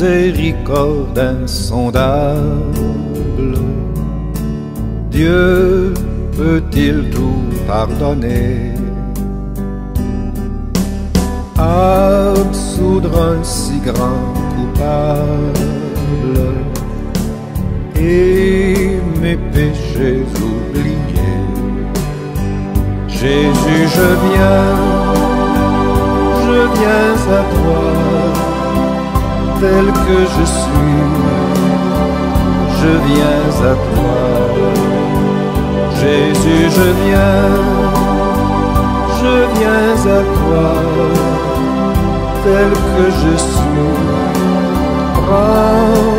miséricorde insondable. Dieu peut-il tout pardonner, absoudre un si grand coupable et mes péchés oubliés? Jésus, je viens à toi, tel que je suis, je viens à toi. Jésus, je viens à toi, tel que je suis, prends-moi.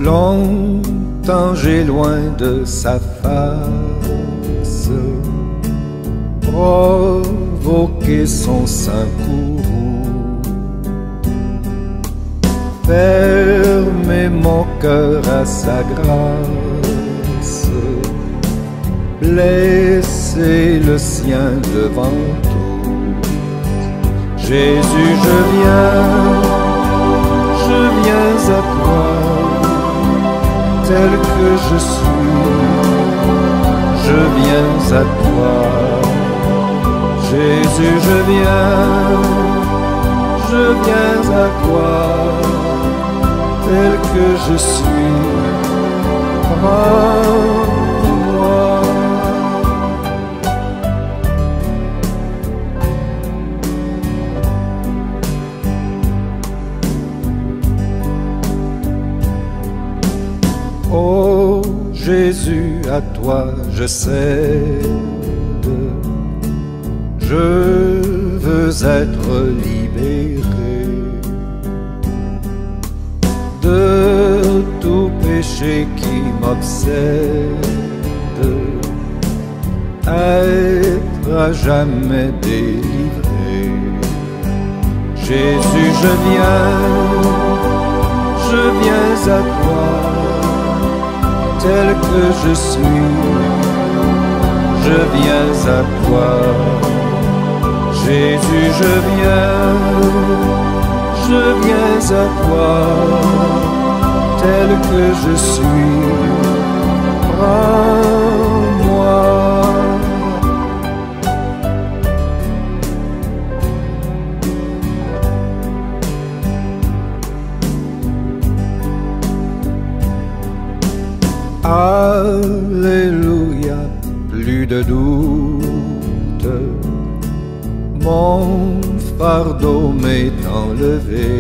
Longtemps j'ai loin de sa face provoqué son sein courroux, fermé mon cœur à sa grâce, blessé le sien devant tout. Jésus, je viens à toi, tel que je suis, je viens à toi. Jésus, je viens à toi, tel que je suis, prends-moi. Oh Jésus, à toi je cède, je veux être libéré de tout péché qui m'obsède, être à jamais délivré. Jésus, je viens à toi, tel que je suis, je viens à toi. Jésus, je viens à toi, tel que je suis, prends-moi. Alléluia, plus de doute, mon fardeau m'est enlevé.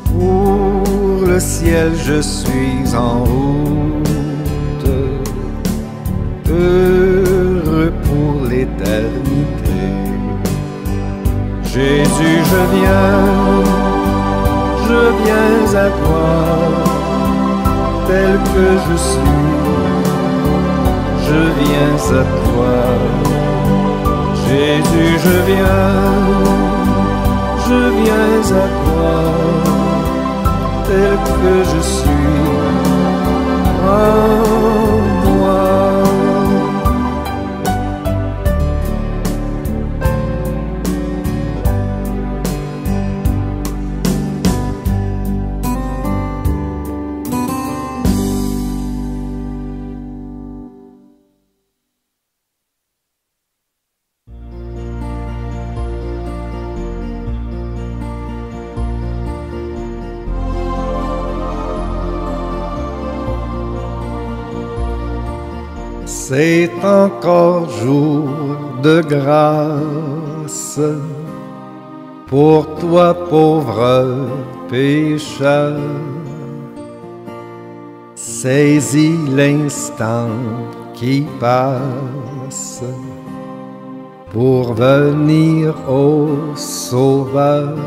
Pour le ciel je suis en route, heureux pour l'éternité. Jésus, je viens à toi, tel que je suis, je viens à toi. Jésus, je viens à toi, tel que je suis, prends-moi. C'est encore jour de grâce pour toi, pauvre pécheur. Saisis l'instant qui passe pour venir au Sauveur.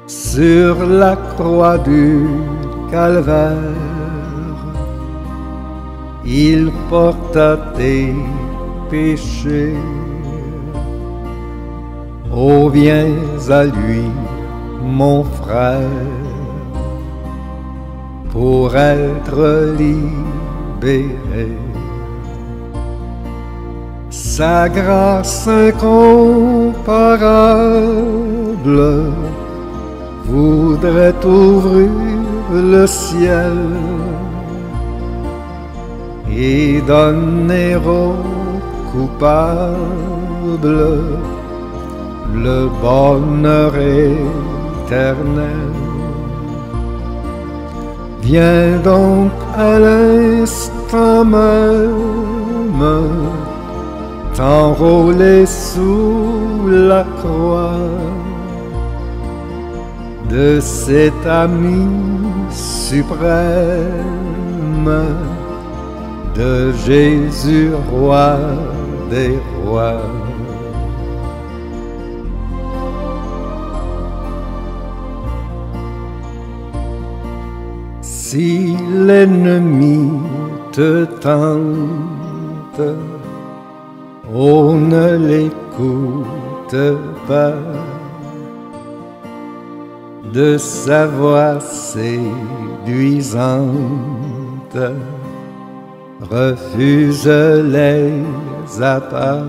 Sur la croix du Calvaire, il porta tes péchés. Oh, viens à lui, mon frère, pour être libéré. Sa grâce incomparable voudrait ouvrir le ciel et donner aux coupables le bonheur éternel. Viens donc à l'instant même t'enrôler sous la croix de cet ami suprême, de Jésus, roi des rois. Si l'ennemi te tente, oh, ne l'écoute pas, de sa voix séduisante, refuse les appâts.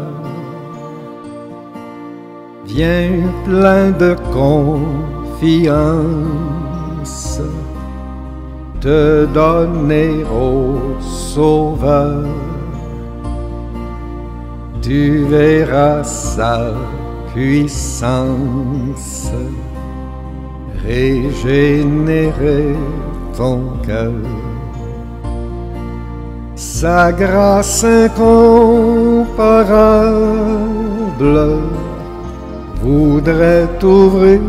Viens plein de confiance te donner au Sauveur. Tu verras sa puissance régénérer ton cœur. Sa grâce incomparable voudrait ouvrir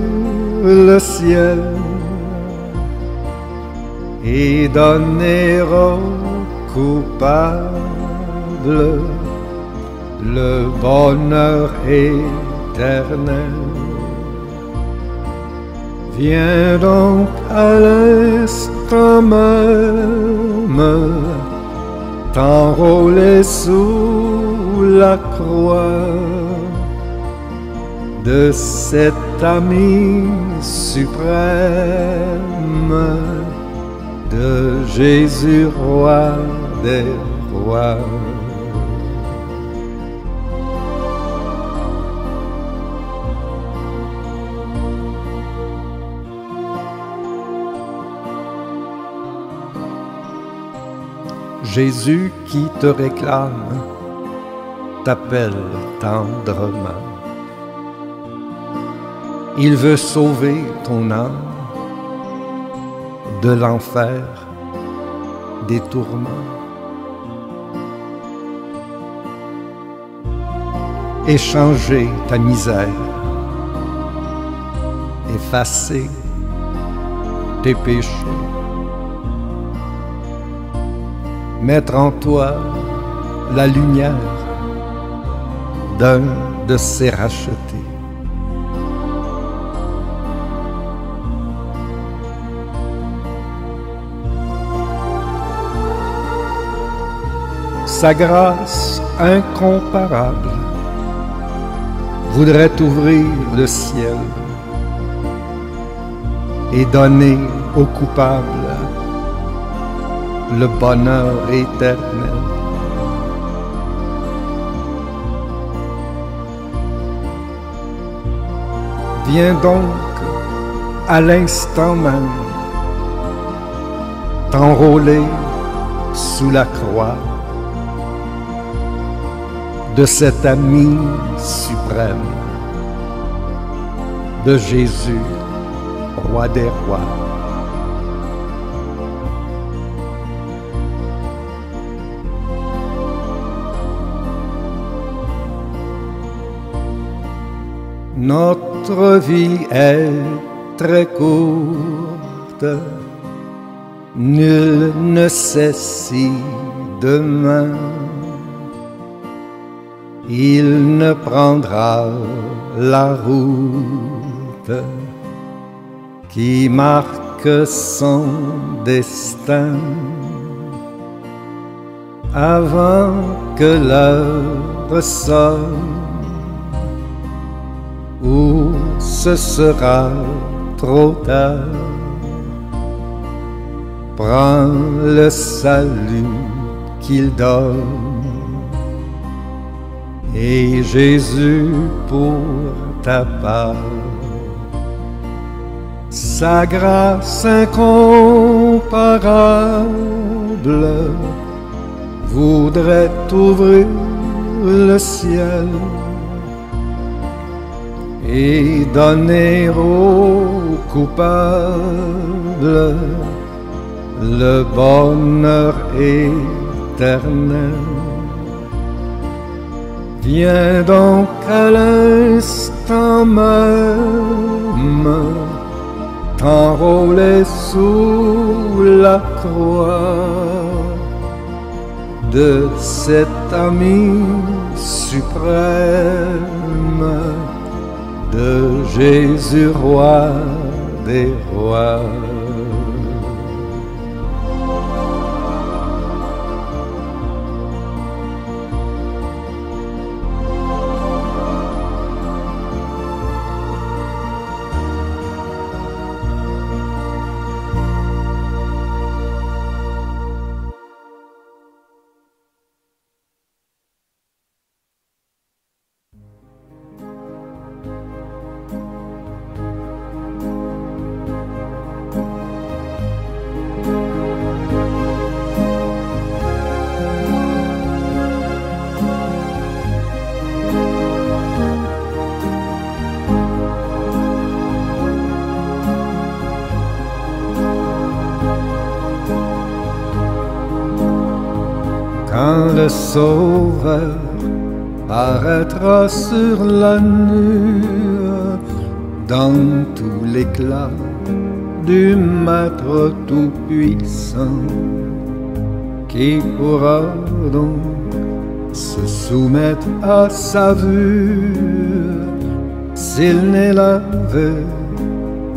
le ciel et donner aux coupables le bonheur éternel. Viens donc à l'instant même t'enrôler sous la croix de cet ami suprême, de Jésus, roi des rois. Jésus qui te réclame t'appelle tendrement. Il veut sauver ton âme de l'enfer, des tourments. Échanger ta misère, effacer tes péchés, mettre en toi la lumière d'un de ses rachetés. Sa grâce incomparable voudrait ouvrir le ciel et donner aux coupables le bonheur éternel. Viens donc à l'instant même t'enrôler sous la croix de cet ami suprême, de Jésus, roi des rois. Notre vie est très courte, nul ne sait si demain il ne prendra la route qui marque son destin avant que l'heure sonne où ce sera trop tard. Prends le salut qu'il donne et Jésus pour ta part. Sa grâce incomparable voudrait t'ouvrir le ciel et donner aux coupables le bonheur éternel. Viens donc à l'instant même t'enrôler sous la croix de cet ami suprême, de Jésus, roi des rois. Quand le Sauveur paraîtra sur la nue dans tout l'éclat du Maître tout-puissant, qui pourra donc se soumettre à sa vue s'il n'est lavé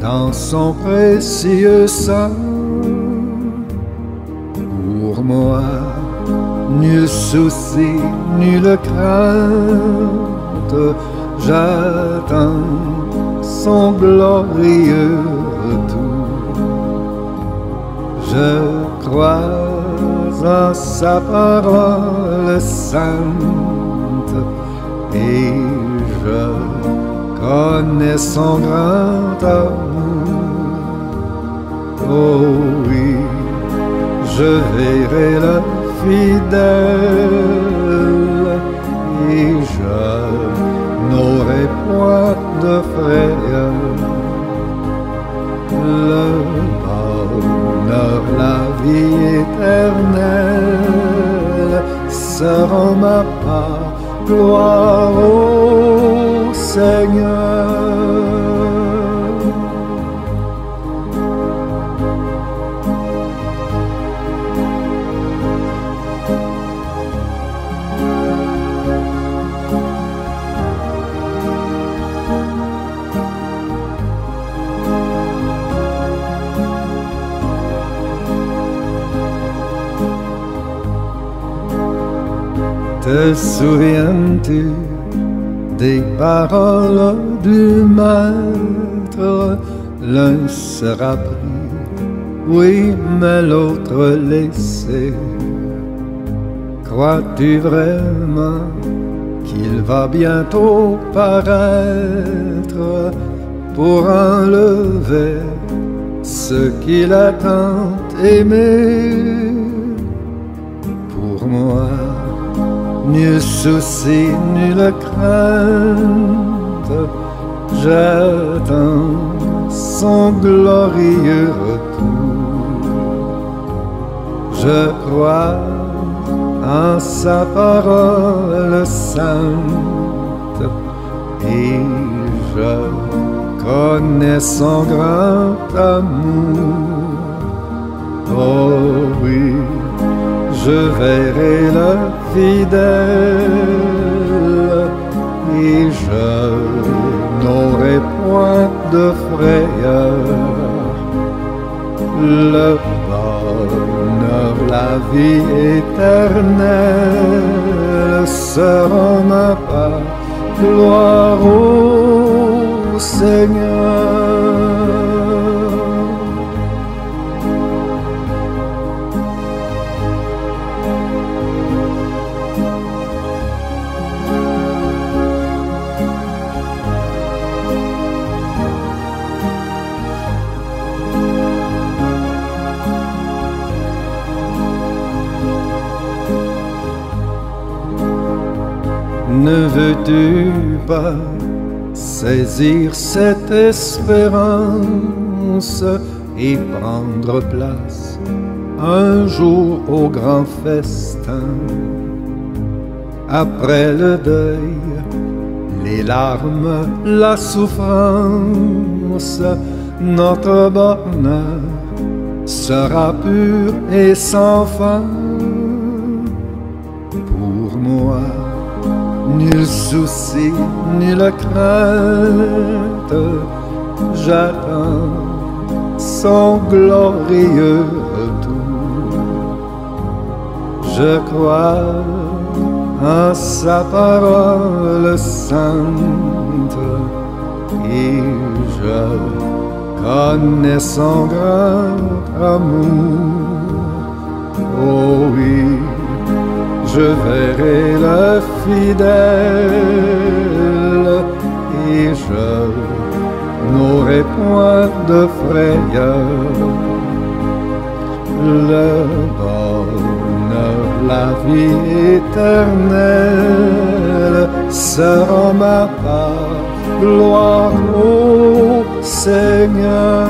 dans son précieux sang? Pour moi, nul souci, nulle crainte, j'attends son glorieux retour. Je crois en sa parole sainte et je connais son grand amour. Oh oui, je verrai le fidèle et je n'aurai point de frayeur. Le bonheur, la vie éternelle seront ma part. Gloire au Seigneur. Te souviens-tu des paroles du Maître? L'un sera pris, oui, mais l'autre laissé. Crois-tu vraiment qu'il va bientôt paraître pour enlever ce qu'il a tant aimé? Pour moi, nul souci, nulle crainte, j'attends son glorieux retour. Je crois en sa parole sainte et je connais son grand amour. Oh oui, je verrai le fidèle et je n'aurai point de frayeur. Le bonheur, la vie éternelle seront ma part. Gloire au Seigneur. Ne veux-tu pas saisir cette espérance et prendre place un jour au grand festin? Après le deuil, les larmes, la souffrance, notre bonheur sera pur et sans fin. Pour moi, nul souci, nulle crainte, j'attends son glorieux retour. Je crois en sa parole sainte et je connais son grand amour. Oh oui, je verrai le fidèle et je n'aurai point de frayeur. Le bonheur, la vie éternelle sera ma part, gloire au Seigneur.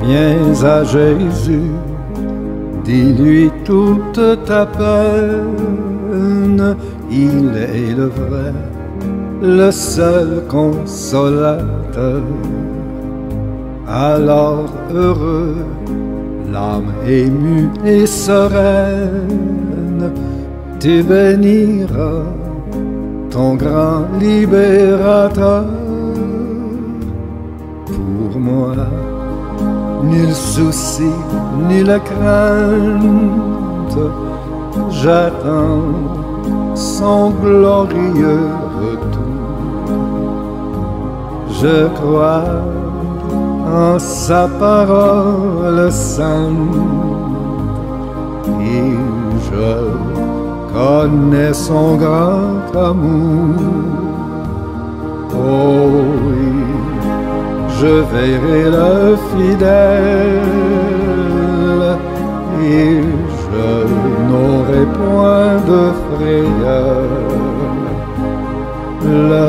Viens à Jésus, dis-lui toute ta peine, il est le vrai, le seul consolateur. Alors heureux, l'âme émue et sereine, tu béniras ton grand libérateur. Pour moi, nul souci, nulle crainte, j'attends son glorieux retour. Je crois en sa parole sainte et je connais son grand amour. Oh oui, je verrai le fidèle et je n'aurai point de frayeur. Le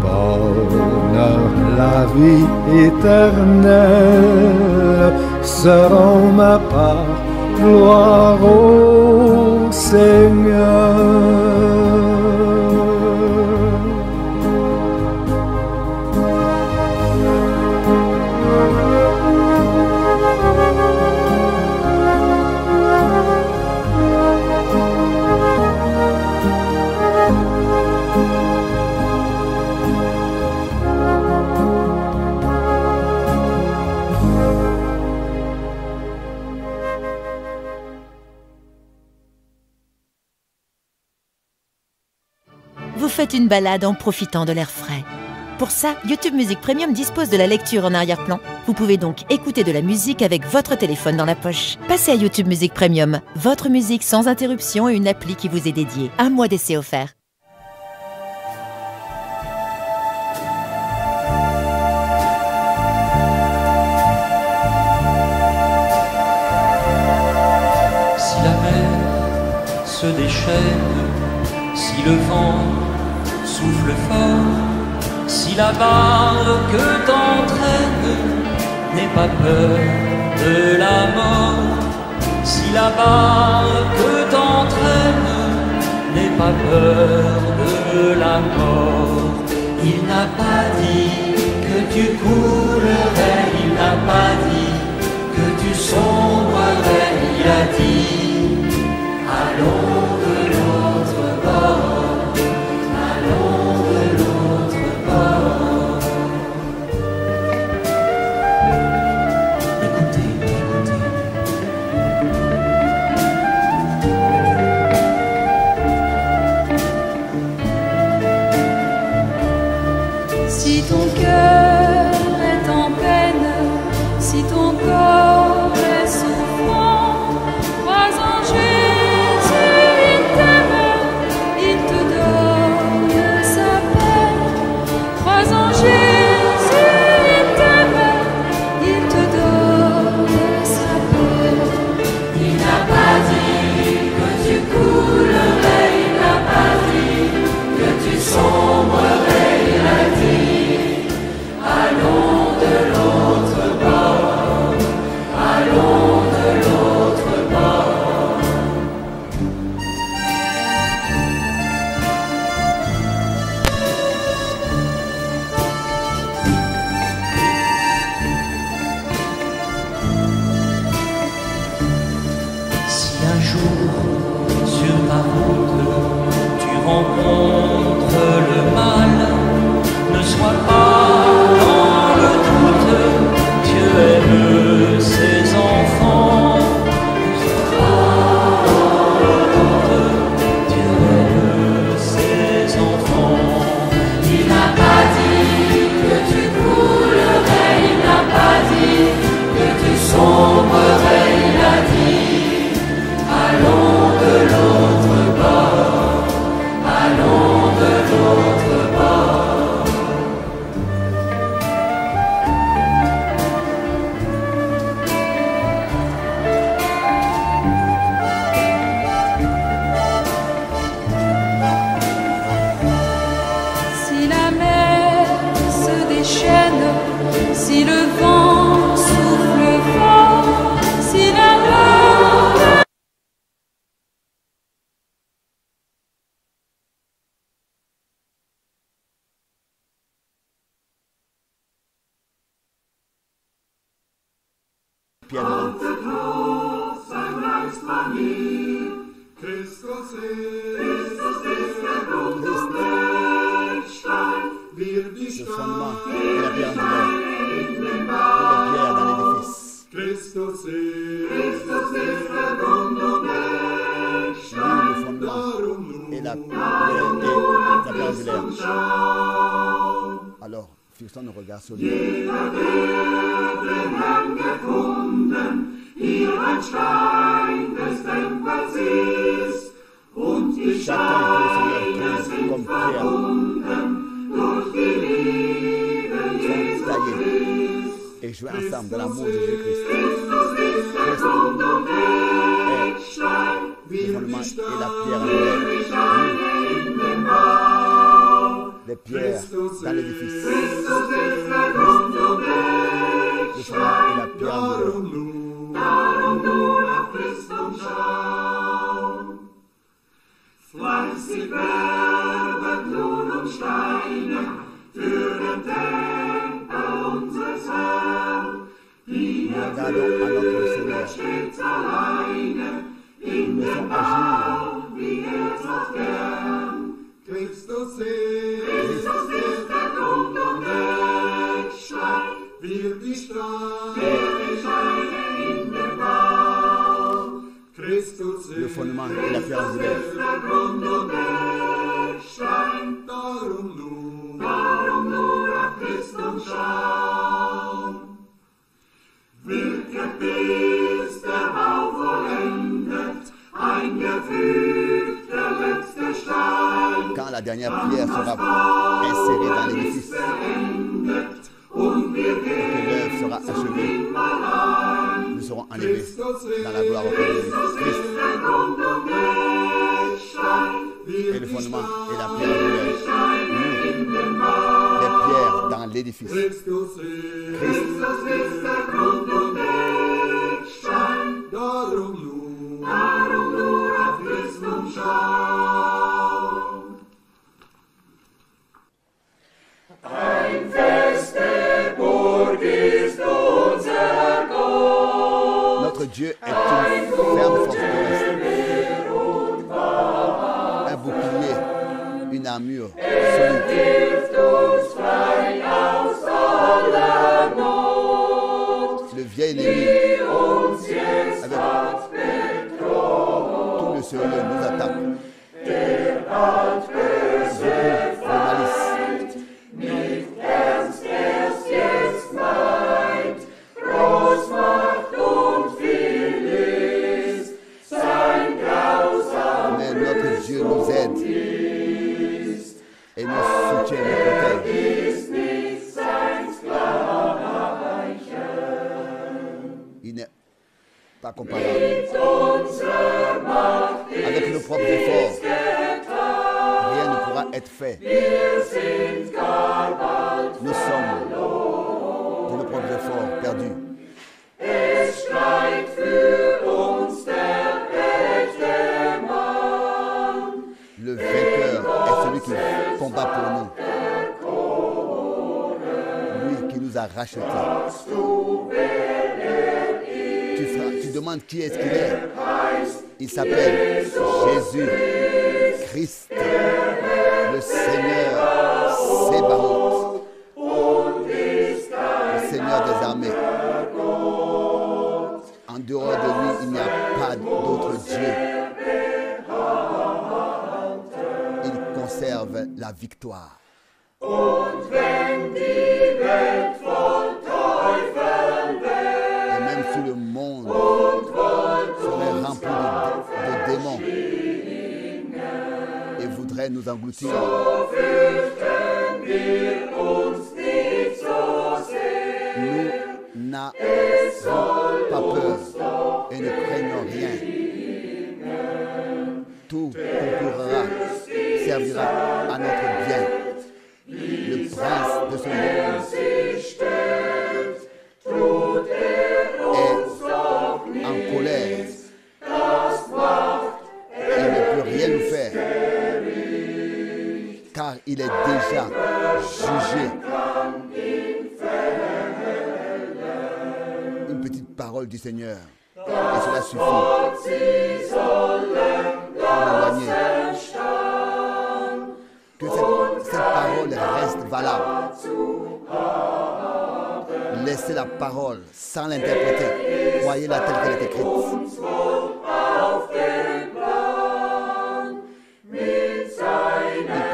bonheur, la vie éternelle seront ma part, gloire au Seigneur. Vous faites une balade en profitant de l'air frais. Pour ça, YouTube Music Premium dispose de la lecture en arrière-plan. Vous pouvez donc écouter de la musique avec votre téléphone dans la poche. Passez à YouTube Music Premium, votre musique sans interruption et une appli qui vous est dédiée. Un mois d'essai offert. Si la mer se déchaîne, si le vent souffle fort, si la barque t'entraîne, n'aie pas peur de la mort. Si la barque t'entraîne, n'aie pas peur de la mort. Il n'a pas dit que tu coulerais, il n'a pas dit que tu sombrerais, il a dit allons de l'autre bord, allons de l'autre bord. Écoutez, écoutez. Si ton cœur est en peine, rencontre le mal, ne sois pas dans le doute, Dieu aime ses enfants. Ne sois pas dans le doute, Dieu aime ses enfants. Il n'a pas dit que tu coulerais, il n'a pas dit que tu sombrerais, il a dit allons de l'autre bord, allons de l'autre bord. Si la mer se déchaîne, si le vent souffle fort, si la mer... Christus ist der Grund und Eckstein, wird die fondement et la pierre angulaire, les pierres dans l'édifice. Christus ist der Grund und Eckstein, Le fondement et la pierre angulaire. Alors, fixons nos regards sur lui. Jeder, der den Herrn gefunden, hier ein Stein des Denkmals ist, und die Steine sind verbunden durch die Liebe Jesu Christi. Et jouer ensemble dans l'amour de Jésus-Christ. Christus ist der Grund und Eckstein, Le wir fondement die et la pierre angulaire. Steine in dem Bau. Les pierres dans l'édifice. Christus ist der Grund und Le fondement et la Eckstein, pierre angulaire. darum nur auf Christus schauen. Fleißig werdet Lohn und Steine für den Tempel unseres Herrn. Die Regardons à notre Seigneur. stets alleine in Nous dem laissons agir. Bau, wie es auch gern. Christus ist der Grund und Eckstein, wir die Steine in dem Bau. Christus Le fondement et la pierre angulaire. der Grund und Eckstein, darum nur auf Christus schauen. Wirke bis der Bau vollendet, eingefügt der letzte Stein. Quand la dernière pierre sera insérée dans l'édifice, Beendet und wir que gehen l'œuvre sera achevée, allein. nous serons enlevés dans la gloire auprès de Christ. Der Grund und Eckstein, wir Et le die fondement et la pierre angulaire. Steine in dem Bau. Les pierres dans l'édifice. Christus ist der Grund und Eckstein, darum nur auf Christus schauen. Ein feste Burg ist unser Gott. Notre Dieu est une ferme forteresse, un bouclier, une armure solide. Hilft uns frei aus aller Not, Le vieil ennemi, die uns jetzt avec hat bedroht. tout le sérieux, nous attaque. Der hat böse De malice. mit Ernst erst jetzt meint, Großmacht und viel ist sein grausam Mais notre Dieu nous aide et nous soutient, nous protège. ist nicht sein Sklavenreichen. Il n'est pas comparable. Mit unserer Macht Avec nos propres efforts, rien ne pourra être fait. wir sind gar bald. Nous sommes de nos propres efforts perdus. Es schreit für uns der rechte Mann. Le vainqueur est celui qui combat pour nous. Lui qui nous a rachetés. Tu demandes qui est-ce qu'il est. Il s'appelle Jésus Christ. Seigneur Sébaoth, le Seigneur des armées. En dehors de lui, il n'y a pas d'autre Dieu. Il conserve la victoire. Et même si le monde serait rempli de démons et voudrait nous engloutir, nous n'avons pas peur et ne craignons rien. Tout concourra, servira à notre bien. Le prince de ce monde est en colère. Il ne peut rien nous faire, car il est déjà jugé. Une petite parole du Seigneur, et cela suffit pour m'éloigner. Que cette parole reste valable. Laissez la parole sans l'interpréter. Croyez-la telle qu'elle est écrite. Il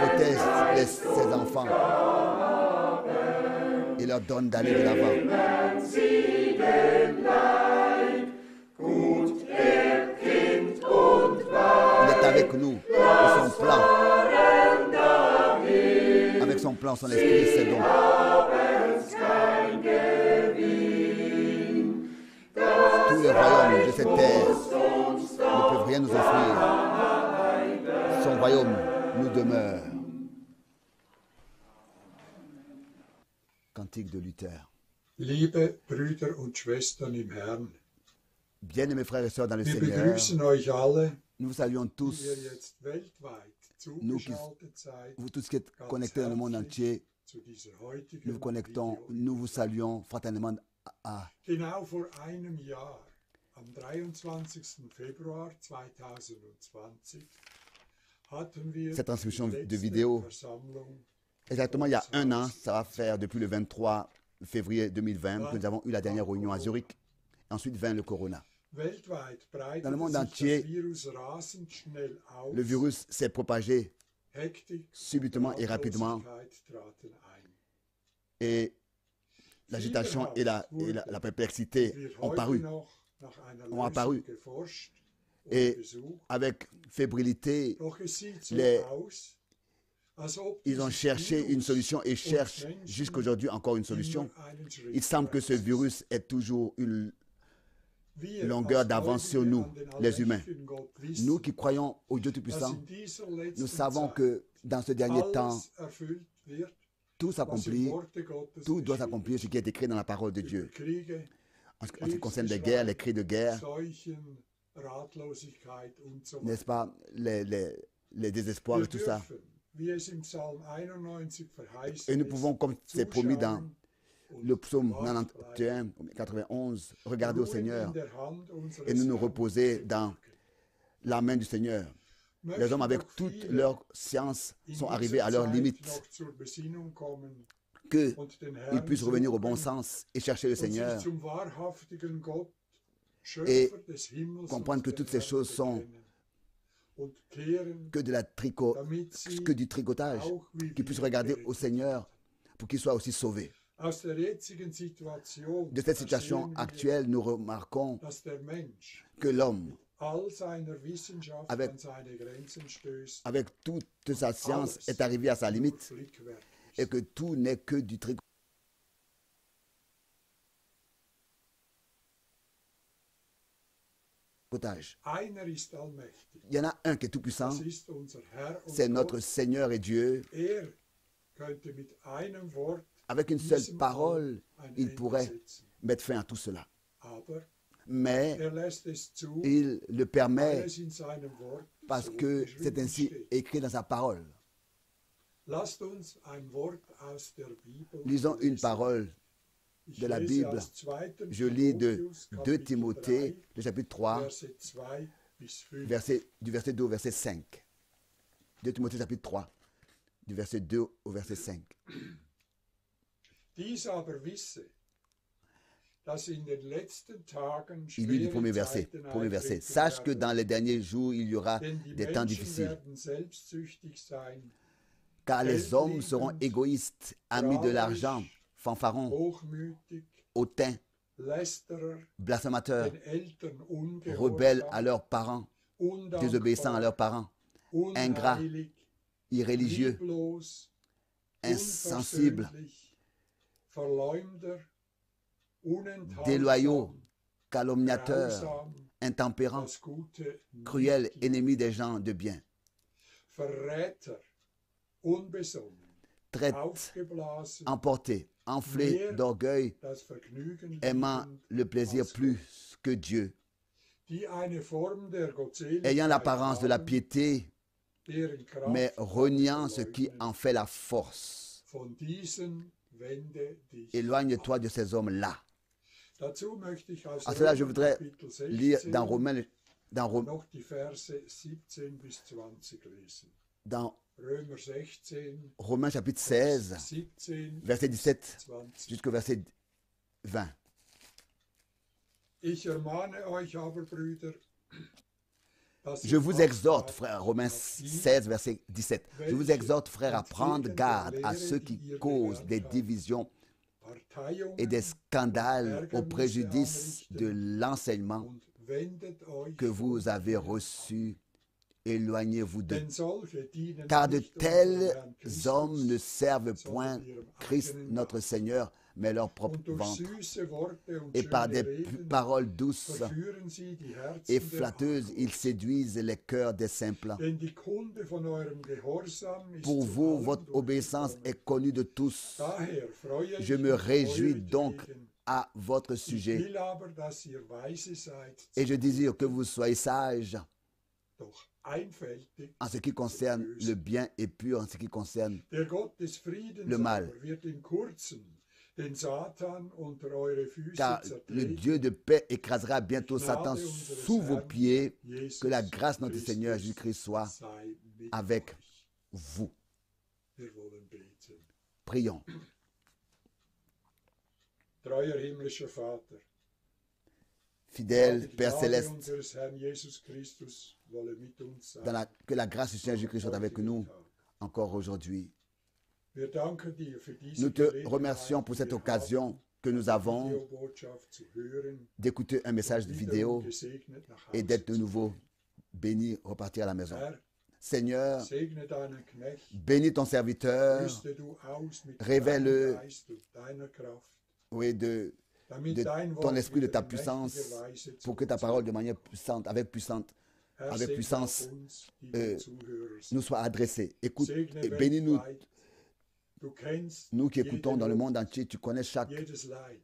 protège ses enfants. Il leur donne d'aller de l'avant. Il est avec nous. Et son plan. Avec son plan, son esprit, c'est donc. Tous les royaumes de cette terre ne peuvent rien nous offrir. Son royaume nous demeure. Cantique de Luther. Liebe Brüder und Schwestern im Herrn, Bien-aimés frères et sœurs dans le wir Seigneur, begrüßen euch alle, nous vous saluons die tous, ihr jetzt weltweit nous qui, zugeschaltet seid, vous tous qui êtes connectés dans le monde entier. zu dieser Nous vous heutigen connectons, Video. nous vous saluons fraternellement Genau vor einem Jahr, am 23. Februar 2020, hatten wir cette transmission die de letzte vidéo. Versammlung. Exactement il y a un an, ça va faire depuis le 23 février 2020 que nous avons eu la dernière réunion à Zurich. Ensuite vint le corona. Weltweit Dans le monde breitete sich entier, das Virus rasend schnell aus. Le virus s'est propagé Hektik subitement und et rapidement Ratlosigkeit traten ein. et l'agitation et la perplexité Wird ont heute paru. noch nach einer Ont apparu. Lösung geforscht und Et gesucht. avec fébrilité, Doch es sieht so les- aus, als ob ils ont dieses cherché une Virus solution et uns cherchent Menschen jusqu'aujourd'hui encore une solution. immer einen Schritt Il semble que ce voraus ist. virus ait toujours une Wir longueur als d'avance sur Gläubige nous, an den les humains. allmächtigen Gott wissen, Nous qui croyons au Dieu dass Tout-Puissant, in dieser letzten nous savons Zeit que dans ce dernier temps, alles erfüllt wird, tout was im s'accomplit, Worte Gottes tout doit geschrieben s'accomplir ce qui est écrit dans la parole de über Dieu. Kriege, En ce qui concerne les guerres, les cris de guerre, Seuchen, Ratlosigkeit und so n'est-ce weiter. pas, les désespoirs Wir et tout ça. dürfen, wie es im Psalm 91 verheißen Et nous ist, pouvons, comme c'est promis dans zuschauen und le psaume wach 91, 91, regarder au ruhen Seigneur in der Hand unseres et nous nous Herrn reposer zu dans packen. la main du Seigneur. Les hommes, avec toute leur science, sont arrivés à leur limite, qu'ils puissent revenir au bon sens et chercher le Seigneur et comprendre que toutes ces choses sont que que du tricotage, qu'ils puissent regarder au Seigneur pour qu'ils soient aussi sauvés. De cette situation actuelle, nous remarquons que l'homme, avec toute sa science, est arrivé à sa limite et que tout n'est que du tricotage. Il y en a un qui est tout puissant, c'est notre Seigneur et Dieu. Avec une seule parole, il pourrait mettre fin à tout cela. Mais il le permet parce que c'est ainsi écrit dans sa parole. Lisons une parole de la Bible. Je lis de 2 Timothée, le chapitre 3, du verset 2 au verset 5. 2 Timothée, chapitre 3, du verset 2 au verset 5. Dies aber wisse, dass in den letzten Tagen Il lit du schwere premier verset. Zeiten Premier verset. eintreten Sache que werden. dans les derniers jours, il y aura Denn die des temps Menschen difficiles. werden selbstsüchtig sein, Car les hommes seront égoïstes, amis de l'argent, fanfarons, hochmütig, hautains, Lästerer, blasphémateurs, den Eltern rebelles ungehorsam, à leurs parents, désobéissants à undankbar, leurs parents, ingrats, unheilig, irréligieux, lieblos, insensibles, unversöhnlich, Verleumder, unenthaltsam, déloyaux, calomniateurs, grausam, intempérants, das Gute cruels, nicht ennemis des gens de bien, Verräter, unbesonnen, traîtres, aufgeblasen, emportés, enflés d'orgueil, das Vergnügen aimant liebend le plaisir als plus que Dieu, die eine Form der Gottseligkeit ayant l'apparence de la haben, piété, deren Kraft mais reniant ce qui verleugnen. en fait la force. Von diesen wende dich Éloigne-toi ab. de ces hommes-là. Dazu möchte ich aus À cela, je Römer voudrais Kapitel lire 16 dans Romains, noch die Verse 17 bis 20 lesen. dans Römer 16, Romains chapitre 16, 17, verset 17 20. jusqu'au verset 20. Ich ermahne euch aber, Brüder, dass Je ihr vous Acht exhorte, habt frère, Romains auf die, 16, verset 17. Je vous exhorte, frère, à prendre garde à ceux qui die ihr causent gelernt des habt, divisions Parteiungen et des scandales au Ärgernisse préjudice de anrichten l'enseignement und wendet euch que vous von avez ihnen. reçu. Éloignez-vous d'eux. Denn solche dienen Car de nicht unserem tels Herrn Christus, hommes ne servent point sondern ihrem Christ eigenen notre Leib. Seigneur, mais leur propre Und durch ventre. süße Worte und Et par schöne des Reden paroles douces verführen sie die Herzen et der flatteuses, ils Arglosen. séduisent les cœurs des simples. Denn die Kunde von eurem Gehorsam ist Pour zu vous, allen votre obéissance durchgedrungen. est connue de tous. Daher freue Je ich me mich réjouis donc euretwegen. à votre Ich sujet will aber, dass ihr weise seid, et je désire que vous soyez sages doch einfältig. en ce qui concerne le bien et pur en ce qui concerne Der Gott des Friedens le mal. aber wird in Kurzem den Satan unter eure Füße car le zertreten. Dieu de paix écrasera bientôt Satan sous vos pieds. Jesus Que la grâce de notre Christus Seigneur Jésus-Christ soit sei mit avec euch. vous. Wir wollen beten. Prions. Treuer himmlischer Vater, Fidèle die Père Gnade Céleste, unseres Herrn Jesus Christus wolle mit uns sein. que la grâce du Seigneur Jésus-Christ soit avec nous encore aujourd'hui. Wir danken dir für diese Nous te Gelegenheit, remercions pour cette die wir occasion haben, que nous avons Videobotschaft zu hören d'écouter un message und vidéo wiederum gesegnet nach et Hause d'être de zu nouveau gehen. bénis, repartir à la maison. Herr, Seigneur, segne deinen Knecht, bénis ton serviteur, rüste du aus mit révèle-le, deinem Geist und deiner Kraft, oui, de damit de dein ton Wort esprit, de ta wieder in puissance, mächtiger Weise zu pour que ta uns parole de manière puissante, avec Herr, avec segne puissance, auch uns, die wir Zuhörer sind. nous soit adressée. Écoute Segne et bénis-nous, weltweit. Du kennst nous qui écoutons jede dans le Not, monde entier. Tu connais chaque jedes Leid.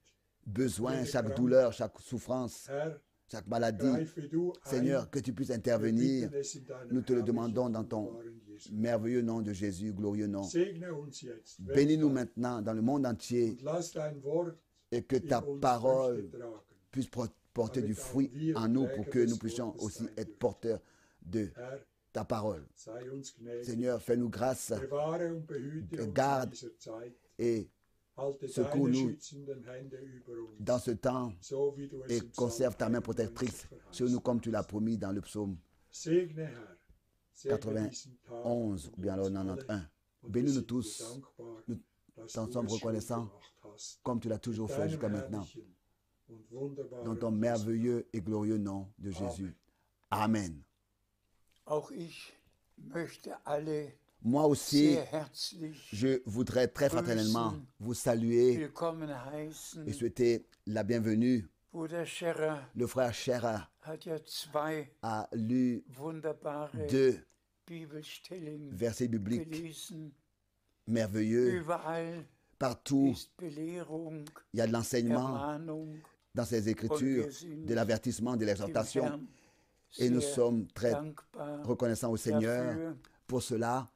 besoin, jede chaque Krankheit. douleur, chaque souffrance, Herr, chaque maladie. greife du Seigneur, ein. que tu puisses Wir intervenir. bitten es in deinem Nous te le herrlichen, demandons dans ton wunderbaren Jesu. merveilleux nom de Jésus, glorieux nom. Segne uns jetzt. Bénis-nous weltweit, maintenant dans le monde entier und lass dein Wort et que in ta uns parole Früchte tragen. puisse porter du fruit en nous pour que nous puissions aussi être porteurs de Herr, ta parole. sei uns gnädig. Seigneur, fais-nous grâce Bewahre und behüte uns garde in dieser Zeit. et Halte secours deine nous schützenden Hände über uns. dans ce temps So wie du es et im conserve ta main Psalm protectrice 91 sur nous comme tu l'as promis dans le psaume Segne, Herr. Segne diesen Tag 91 ou bien alors und uns 91. alle. Und Bénis-nous wir sind tous. dir dankbar, Nous dass t'en du sommes es schon reconnaissants gemacht hast. comme tu l'as toujours fait Deinem jusqu'à maintenant. herrlichen und wunderbaren Dans ton merveilleux et glorieux nom de Jésus. Amen. Auch ich möchte alle Moi aussi, sehr herzlich je voudrais très fraternellement vous saluer willkommen heißen. et souhaiter la bienvenue. Bruder Scherer Le frère Scherer hat ja zwei a lu wunderbare 2 Bibelstellen versets bibliques gelesen. merveilleux. Überall Partout, ist Belehrung, il y a de l'enseignement Ermahnung. dans ces écritures, de l'avertissement, de Dem l'exhortation. Herrn Et nous sehr sommes très dankbar reconnaissants au Seigneur dafür, pour cela,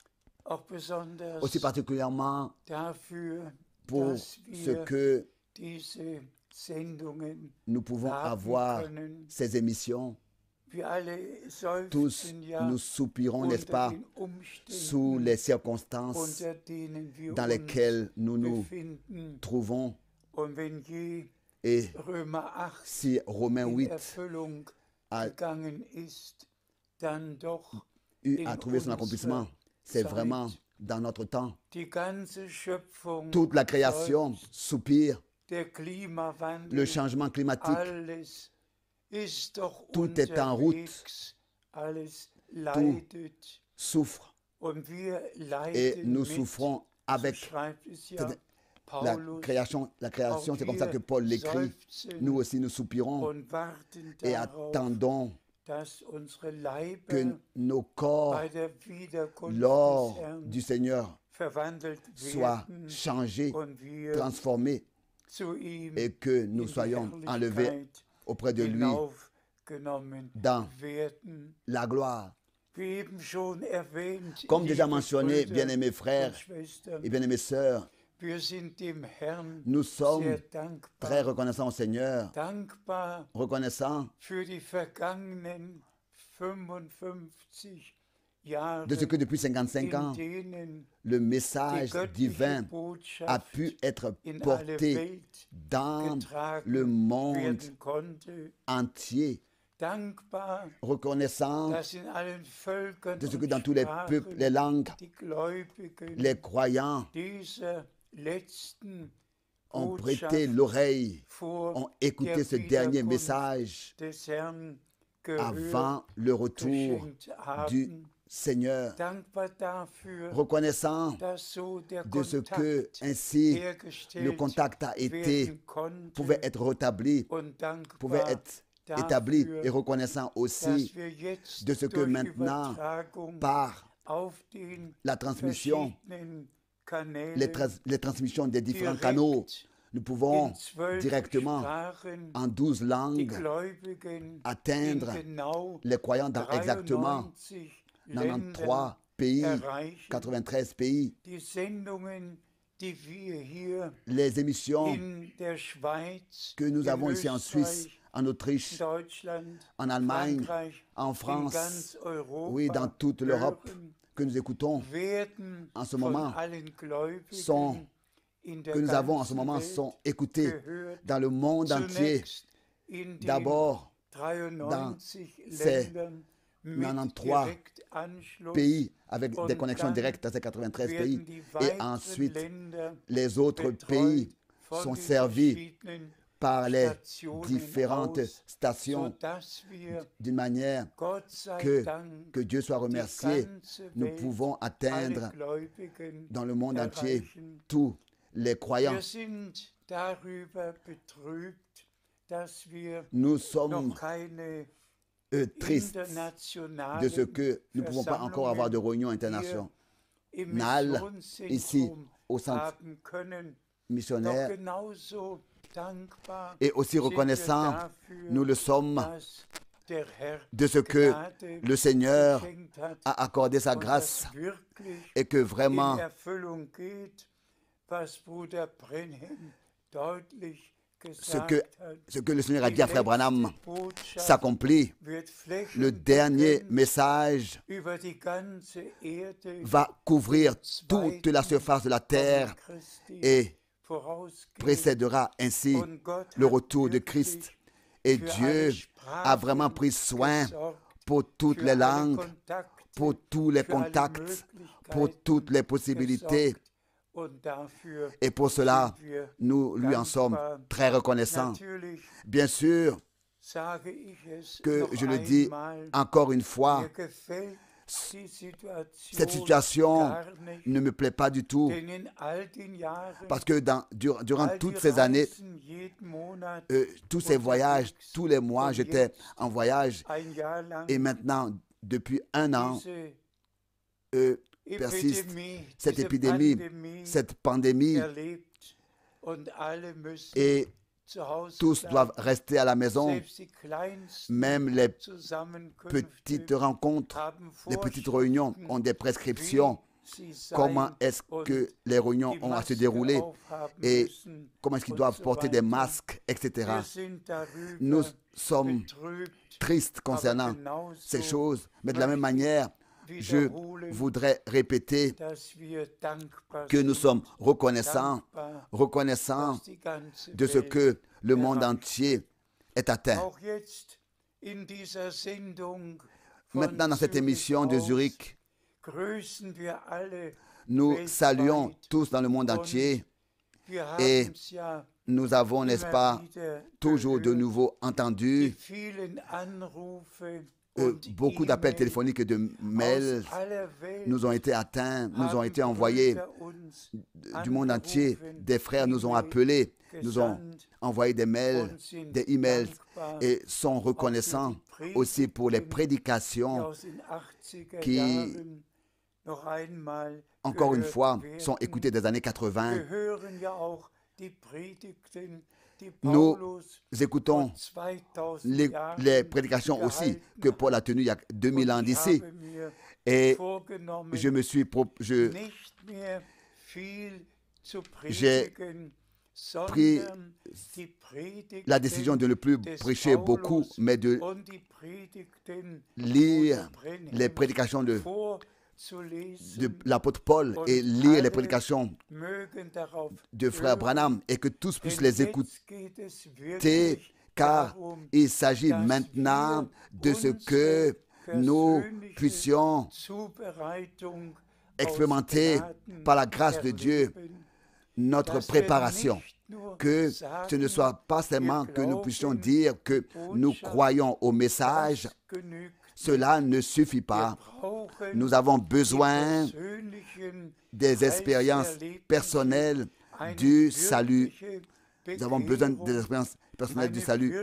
auch besonders aussi particulièrement dafür, pour dass ce wir que diese Sendungen nous pouvons haben avoir können, ces émissions Tous nous soupirons, n'est-ce pas, sous les circonstances dans lesquelles nous nous trouvons. Et si Romains 8 a eu à trouver son accomplissement, c'est vraiment dans notre temps. Toute la création soupire, le changement climatique, tout est en route, tout souffre et nous souffrons avec la création. C'est comme ça que Paul l'écrit. Nous aussi nous soupirons et attendons que nos corps, lors du Seigneur, soient changés, transformés et que nous soyons enlevés auprès de lui dans la gloire. Comme déjà mentionné, bien-aimés frères et bien-aimées sœurs, nous sommes très reconnaissants au Seigneur, reconnaissants de ce que depuis 55 ans, le message divin a pu être porté dans le monde entier. Reconnaissant de ce que dans tous les peuples, les langues, les croyants ont prêté l'oreille, ont écouté ce dernier message avant le retour du Seigneur, reconnaissant de ce que ainsi le contact a été, pouvait être rétabli, pouvait être établi, et reconnaissant aussi de ce que maintenant, par la transmission, les transmissions des différents canaux, nous pouvons directement, en 12 langues, atteindre les croyants dans exactement 93 pays, 93 pays. Les émissions que nous avons ici en Suisse, en Autriche, en Allemagne, en France, oui, dans toute l'Europe, que nous écoutons en ce moment, que nous avons en ce moment, sont écoutés dans le monde entier. D'abord, dans ces 93 pays avec des connexions directes à ces 93 pays. Et ensuite, les autres pays sont servis par les différentes stations d'une manière que Dieu soit remercié. Nous pouvons atteindre dans le monde entier tous les croyants. Nous sommes tristes de ce que nous ne pouvons pas encore avoir de réunion internationale ici au centre missionnaire. Et aussi reconnaissant, nous le sommes de ce que le Seigneur a accordé sa grâce et que vraiment ce que le Seigneur a dit à Frère Branham s'accomplit. Le dernier message va couvrir toute la surface de la terre et précédera ainsi le retour de Christ. Et Dieu a vraiment pris soin pour toutes les langues, pour tous les contacts, pour toutes les possibilités. Et pour cela, nous lui en sommes très reconnaissants. Bien sûr que je le dis encore une fois, cette situation ne me plaît pas du tout parce que durant toutes ces années, tous ces voyages, tous les mois, j'étais en voyage et maintenant, depuis un an, persiste cette épidémie, cette pandémie et tous doivent rester à la maison. Même les petites rencontres, les petites réunions ont des prescriptions comment est-ce que les réunions ont à se dérouler et comment est-ce qu'ils doivent porter des masques, etc. Nous sommes tristes concernant ces choses, mais de la même manière, je voudrais répéter que nous sommes reconnaissants de ce que le monde entier est atteint. Maintenant, dans cette émission de Zurich, nous saluons tous dans le monde entier et nous avons, n'est-ce pas, toujours de nouveau entendu beaucoup d'appels téléphoniques et de mails nous ont été atteints, nous ont été envoyés du monde entier. Des frères nous ont appelés, nous ont envoyé des mails, des emails et sont reconnaissants aussi pour les prédications qui, encore une fois, sont écoutées des années 80. Nous écoutons les prédications aussi que Paul a tenues il y a 2000 ans d'ici. Et j'ai pris la décision de ne plus prêcher beaucoup, mais de lire les prédications de l'apôtre Paul et lire les prédications de frère Branham et que tous puissent les écouter, car il s'agit maintenant de ce que nous puissions expérimenter par la grâce de Dieu notre préparation, que ce ne soit pas seulement que nous puissions dire que nous croyons au message. Cela ne suffit pas. Nous avons besoin des expériences personnelles du salut. Nous avons besoin des expériences personnelles du salut.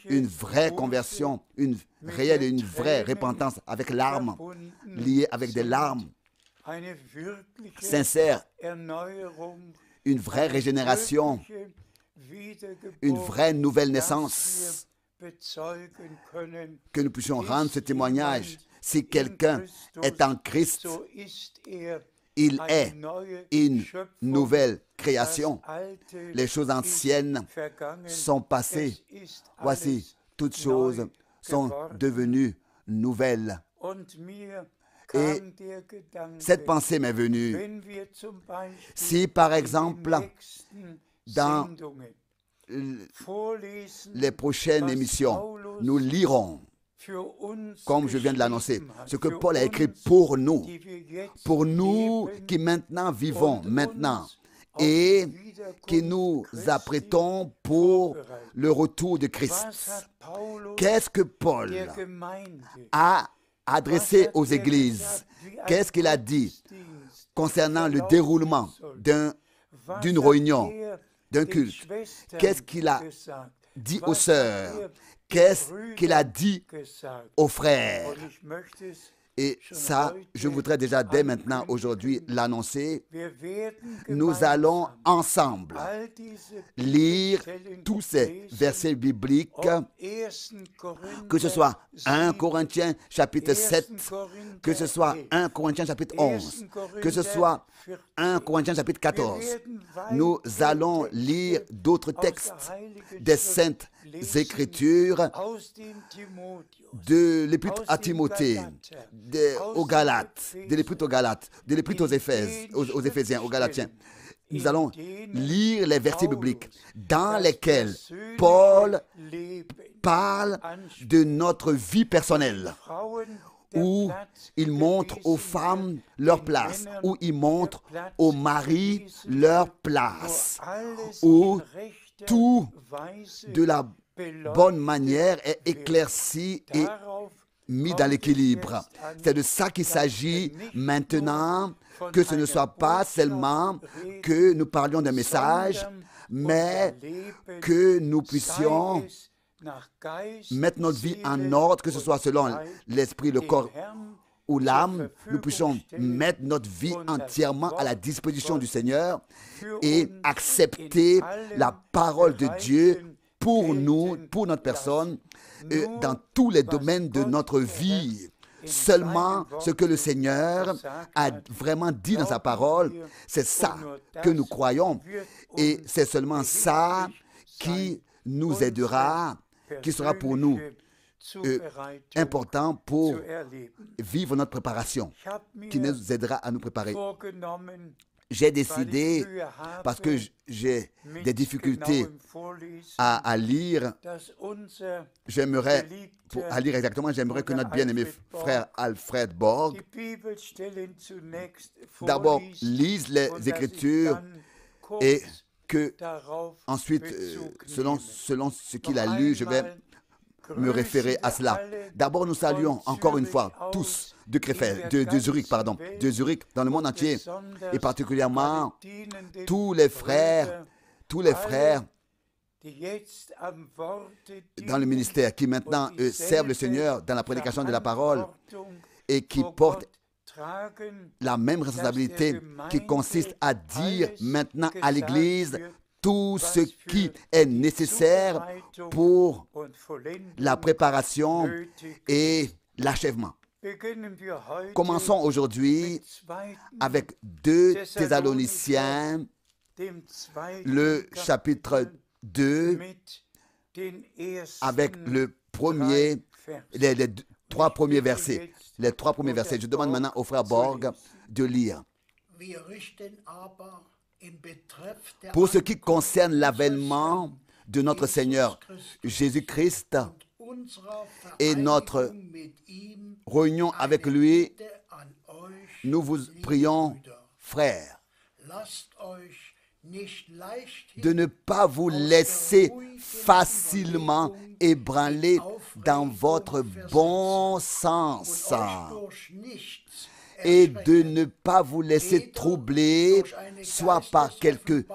Une vraie conversion, une réelle et une vraie repentance avec larmes, liée avec des larmes sincères. Une vraie régénération, une vraie nouvelle naissance. Que nous puissions rendre ce témoignage. Si quelqu'un est en Christ, il est une nouvelle création. Les choses anciennes sont passées. Voici, toutes choses sont devenues nouvelles. Et cette pensée m'est venue. Si par exemple, dans les prochaines émissions, nous lirons, comme je viens de l'annoncer, ce que Paul a écrit pour nous qui maintenant vivons maintenant et qui nous apprêtons pour le retour de Christ. Qu'est-ce que Paul a adressé aux églises? Qu'est-ce qu'il a dit concernant le déroulement d'une réunion, d'un culte? Qu'est-ce qu'il a dit aux sœurs? Qu'est-ce qu'il a dit aux frères? Et ça, je voudrais déjà dès maintenant, aujourd'hui, l'annoncer. Nous allons ensemble lire tous ces versets bibliques, que ce soit 1 Corinthiens chapitre 7, que ce soit 1 Corinthiens chapitre 11, que ce soit 1 Corinthiens chapitre 14. Nous allons lire d'autres textes des Saintes Écritures, de l'Épître à Timothée, aux Galates, de l'Épître aux Galates, de l'Épître aux Éphésiens, aux Galatiens. Nous allons lire les versets bibliques dans lesquels Paul parle de notre vie personnelle, où il montre aux femmes leur place, où il montre aux maris leur place, où tout de la bonne manière est éclairci et mis dans l'équilibre. C'est de ça qu'il s'agit maintenant, que ce ne soit pas seulement que nous parlions d'un message, mais que nous puissions mettre notre vie en ordre, que ce soit selon l'esprit, le corps ou l'âme, nous puissions mettre notre vie entièrement à la disposition du Seigneur et accepter la parole de Dieu pour nous, pour notre personne, dans tous les domaines de notre vie. seulement ce que le Seigneur a vraiment dit dans sa parole. C'est ça que nous croyons et c'est seulement ça qui nous aidera, qui sera pour nous important pour vivre notre préparation, qui nous aidera à nous préparer. J'ai décidé, parce que j'ai des difficultés à lire, j'aimerais que notre bien-aimé frère Alfred Borg d'abord lise les Écritures et que ensuite, selon ce qu'il a lu, je vais me référer à cela. D'abord, nous saluons encore une fois tous de Krefeld, de Zurich, dans le monde entier, et particulièrement tous les frères dans le ministère qui maintenant servent le Seigneur dans la prédication de la parole et qui portent la même responsabilité qui consiste à dire maintenant à l'Église tout ce qui est nécessaire pour la préparation et l'achèvement. Commençons aujourd'hui avec 2 Thessaloniciens, le chapitre 2, avec les 3 premiers versets. Les 3 premiers versets. Je demande maintenant au frère Borg de lire. Pour ce qui concerne l'avènement de notre Seigneur Jésus-Christ et notre réunion avec lui, nous vous prions, frères, de ne pas vous laisser facilement ébranler dans votre bon sens et de ne pas vous laisser troubler soit par quelques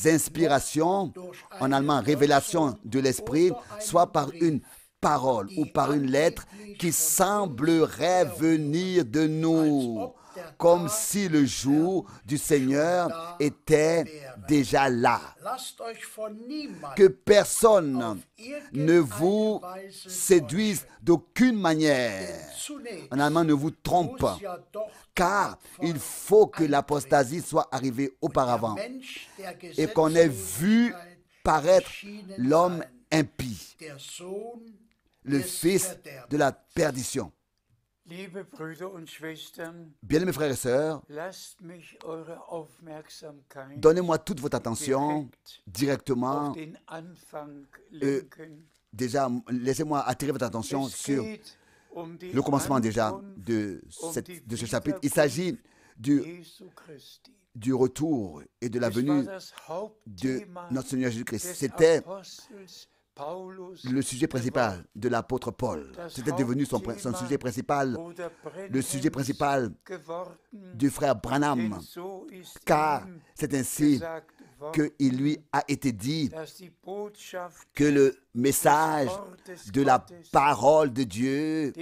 inspirations, en allemand révélation de l'esprit, soit par une parole ou par une lettre qui semblerait venir de nous, comme si le jour du Seigneur était déjà là. Que personne ne vous séduise d'aucune manière. En allemand, ne vous trompe, car il faut que l'apostasie soit arrivée auparavant et qu'on ait vu paraître l'homme impie, le fils de la perdition. Bien-aimés frères et sœurs, donnez-moi toute votre attention directement. Déjà, laissez-moi attirer votre attention sur le commencement déjà de ce chapitre. Il s'agit du retour et de la venue de notre Seigneur Jésus-Christ. C'était le sujet principal de l'apôtre Paul. C'était devenu son sujet principal, le sujet principal du frère Branham, car c'est ainsi qu'il lui a été dit que le message de la parole de Dieu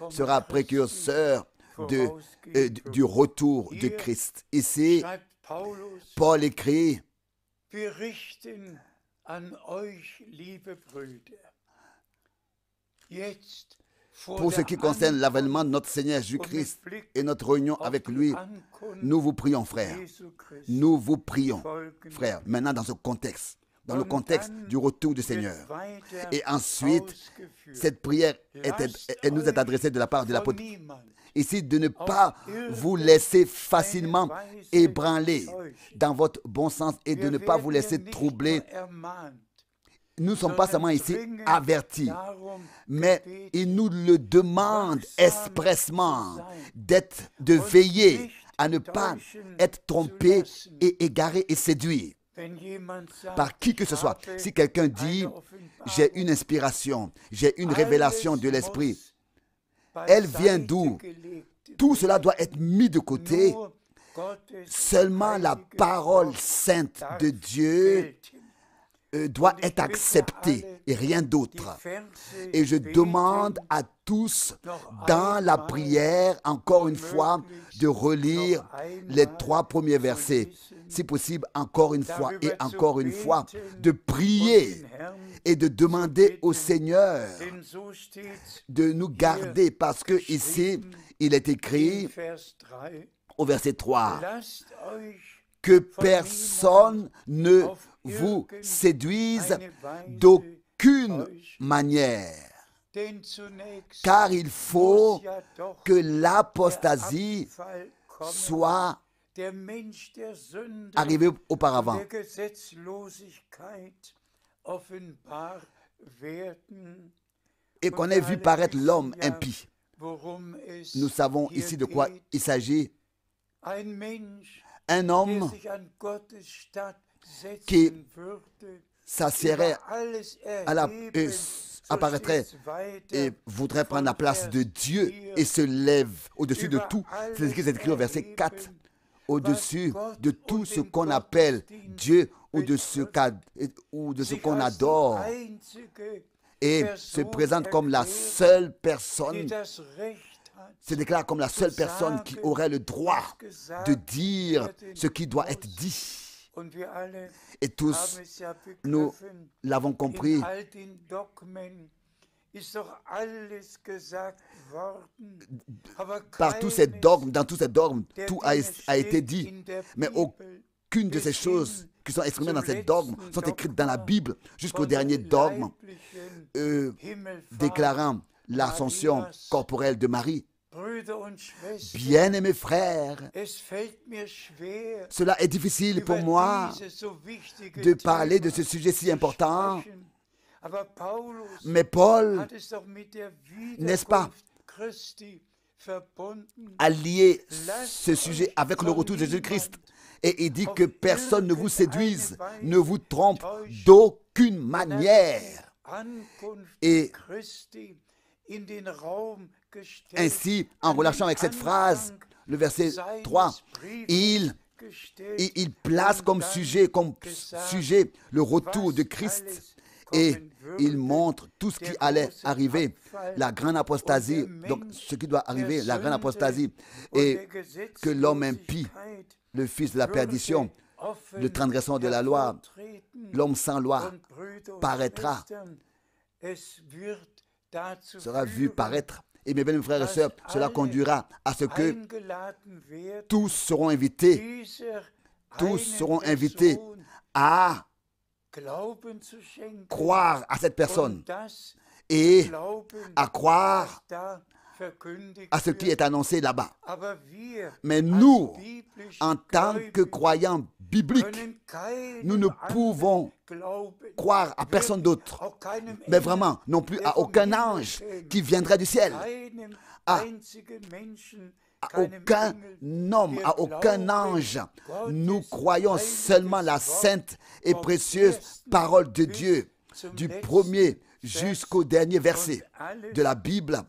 sera précurseur du retour de Christ. Ici, Paul écrit: pour ce qui concerne l'avènement de notre Seigneur Jésus-Christ et notre réunion avec lui, nous vous prions, frères. Nous vous prions, frères. Maintenant, dans ce contexte, dans le contexte du retour du Seigneur. Et ensuite, cette prière nous est adressée de la part de l'apôtre. Ici, de ne pas vous laisser facilement ébranler dans votre bon sens et de ne pas vous laisser troubler. Nous ne sommes pas seulement ici avertis, mais il nous le demande expressement de veiller à ne pas être trompé et égaré et séduit par qui que ce soit. Si quelqu'un dit « j'ai une inspiration, j'ai une révélation de l'Esprit », elle vient d'où? Tout cela doit être mis de côté. Seulement la parole sainte de Dieu doit être acceptée et rien d'autre. Et je demande à tous, dans la prière, encore une fois, de relire les 3 premiers versets, si possible encore une fois et encore une fois, de prier et de demander au Seigneur de nous garder, parce que ici, il est écrit au verset 3, que personne ne vous séduise d'aucune manière, car il faut que l'apostasie soit arrivée auparavant et qu'on ait vu paraître l'homme impie. Nous savons ici de quoi il s'agit. Un homme qui s'assiérait apparaîtrait et voudrait prendre la place de Dieu et se lève au-dessus de tout. C'est ce qui est écrit au verset 4. Au-dessus de tout ce qu'on appelle Dieu ou de ce qu'on adore, et se présente comme la seule personne, se déclare comme la seule personne qui aurait le droit de dire ce qui doit être dit. Et tous, nous l'avons compris. Par tous ces dogmes, dans tous ces dogmes, tout a été dit. Mais aucune de ces choses qui sont exprimées dans ces dogmes sont écrites dans la Bible, jusqu'au dernier dogme déclarant l'ascension corporelle de Marie. Bien-aimés frères, cela est difficile pour moi de parler de ce sujet si important, mais Paul, n'est-ce pas, a lié ce sujet avec le retour de Jésus-Christ, et il dit que personne ne vous séduise, ne vous trompe d'aucune manière. Et ainsi, en relation avec cette phrase, le verset 3, il place comme sujet le retour de Christ, et il montre tout ce qui allait arriver, la grande apostasie, donc ce qui doit arriver, la grande apostasie, et que l'homme impie, le fils de la perdition, le transgresseur de la loi, l'homme sans loi, paraîtra, sera vu paraître. Et mes bien frères et sœurs, cela conduira à ce que tous seront invités à croire à cette personne et à croire à ce qui est annoncé là-bas. Mais nous, en tant que croyants bibliques, nous ne pouvons croire à personne d'autre, mais vraiment non plus à aucun ange qui viendrait du ciel, à aucun homme, à aucun ange. Nous croyons seulement la sainte et précieuse parole de Dieu, du premier jusqu'au dernier verset de la Bible,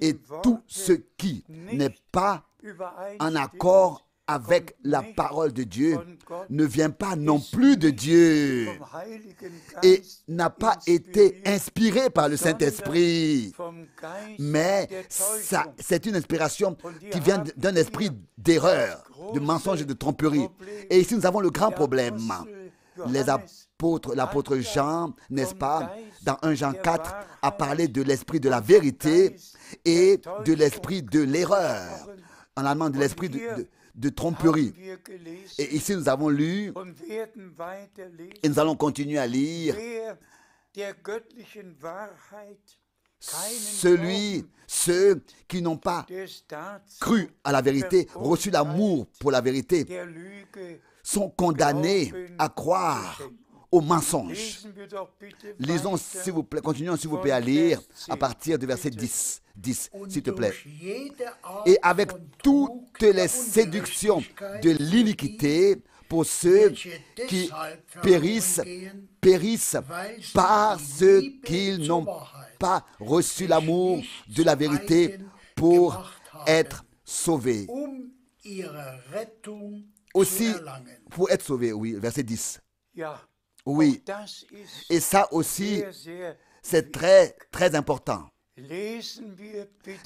et tout ce qui n'est pas en accord avec la parole de Dieu ne vient pas non plus de Dieu et n'a pas été inspiré par le Saint-Esprit, mais c'est une inspiration qui vient d'un esprit d'erreur, de mensonge et de tromperie. Et ici nous avons le grand problème. L'apôtre Jean, n'est-ce pas, dans 1 Jean 4, a parlé de l'esprit de la vérité et de l'esprit de l'erreur, en allemand de l'esprit de tromperie. Et ici nous avons lu, et nous allons continuer à lire, ceux qui n'ont pas cru à la vérité, reçu l'amour pour la vérité, sont condamnés à croire au mensonge. Lisons, s'il vous plaît, continuons s'il vous plaît à lire à partir du verset 10, s'il te plaît. Et avec toutes les séductions de l'iniquité pour ceux qui périssent parce qu'ils n'ont pas reçu l'amour de la vérité pour être sauvés. Aussi, pour être sauvés, oui, verset 10. Oui, et ça aussi, c'est très, très important.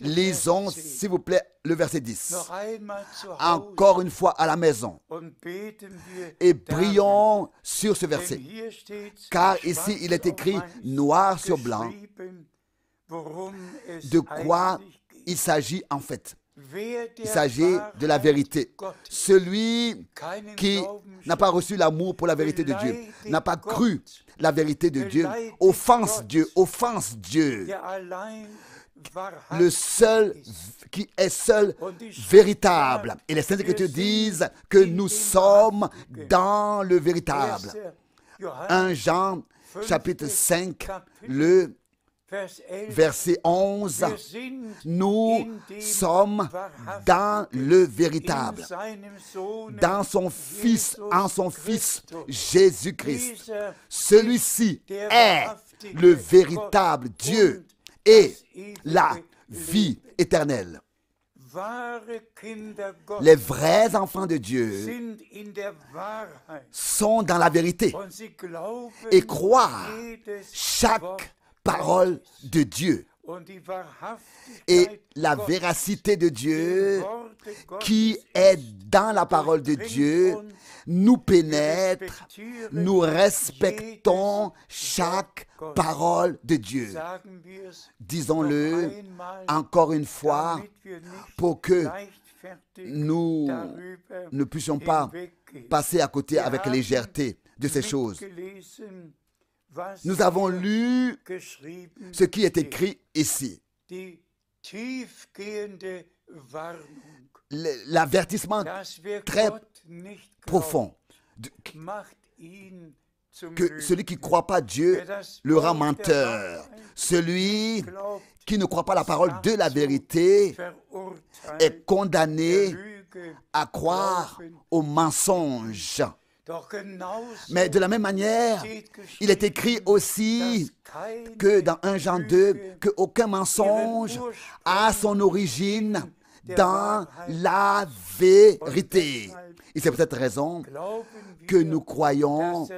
Lisons, s'il vous plaît, le verset 10. Encore une fois à la maison. Et prions sur ce verset. Car ici, il est écrit noir sur blanc de quoi il s'agit en fait. Il s'agit de la vérité. Celui qui n'a pas reçu l'amour pour la vérité de Dieu, n'a pas cru la vérité de Dieu, offense Dieu, offense Dieu. Le seul qui est seul véritable. Et les Saintes Écritures disent que nous sommes dans le véritable. 1 Jean chapitre 5, le verset 11, nous sommes dans le véritable, dans son Fils, en son Fils Jésus-Christ. Celui-ci est le véritable Dieu et la vie éternelle. Les vrais enfants de Dieu sont dans la vérité et croient chaque parole de Dieu. Et la véracité de Dieu qui est dans la parole de Dieu nous pénètre, nous respectons chaque parole de Dieu. Disons-le encore une fois pour que nous ne puissions pas passer à côté avec légèreté de ces choses. Nous avons lu ce qui est écrit ici. L'avertissement très profond que celui qui ne croit pas Dieu le rend menteur. Celui qui ne croit pas la parole de la vérité est condamné à croire au mensonge. Mais de la même manière, il est écrit aussi que dans 1 Jean 2, qu'aucun mensonge a son origine dans la vérité. Et c'est pour cette raison que nous croyons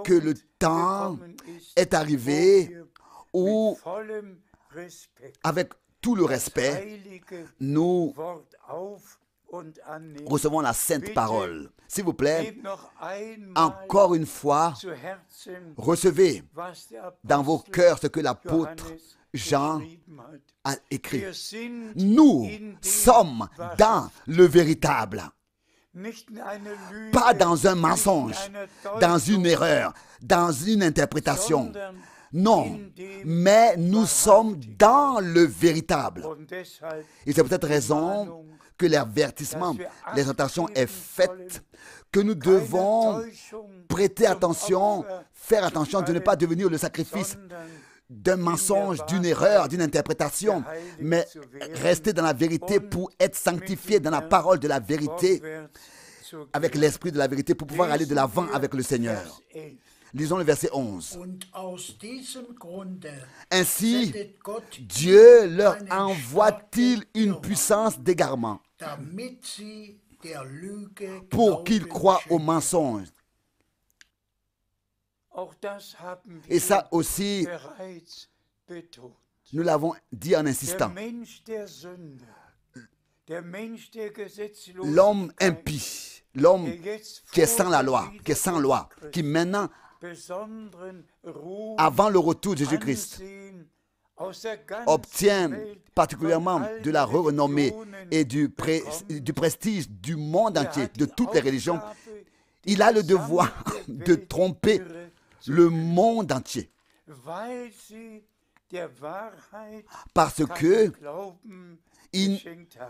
que le temps est arrivé où, avec tout le respect, nous recevons la sainte parole. S'il vous plaît, encore une fois, recevez dans vos cœurs ce que l'apôtre Jean a écrit. Nous sommes dans le véritable. Pas dans un mensonge, dans une erreur, dans une interprétation. Non, mais nous sommes dans le véritable. Et c'est pour cette raison que l'avertissement, l'exhortation est faite, que nous devons prêter attention, faire attention de ne pas devenir le sacrifice d'un mensonge, d'une erreur, d'une interprétation, mais rester dans la vérité pour être sanctifié dans la parole de la vérité, avec l'esprit de la vérité, pour pouvoir aller de l'avant avec le Seigneur. Lisons le verset 11. Ainsi, Dieu leur envoie-t-il une puissance d'égarement pour qu'ils croient au mensonge. Et ça aussi, nous l'avons dit en insistant. L'homme impie, l'homme qui est sans la loi, qui maintenant, avant le retour de Jésus-Christ, obtient particulièrement de la renommée et du prestige du monde entier, de toutes les religions. Il a le devoir de tromper le monde entier. Parce que ils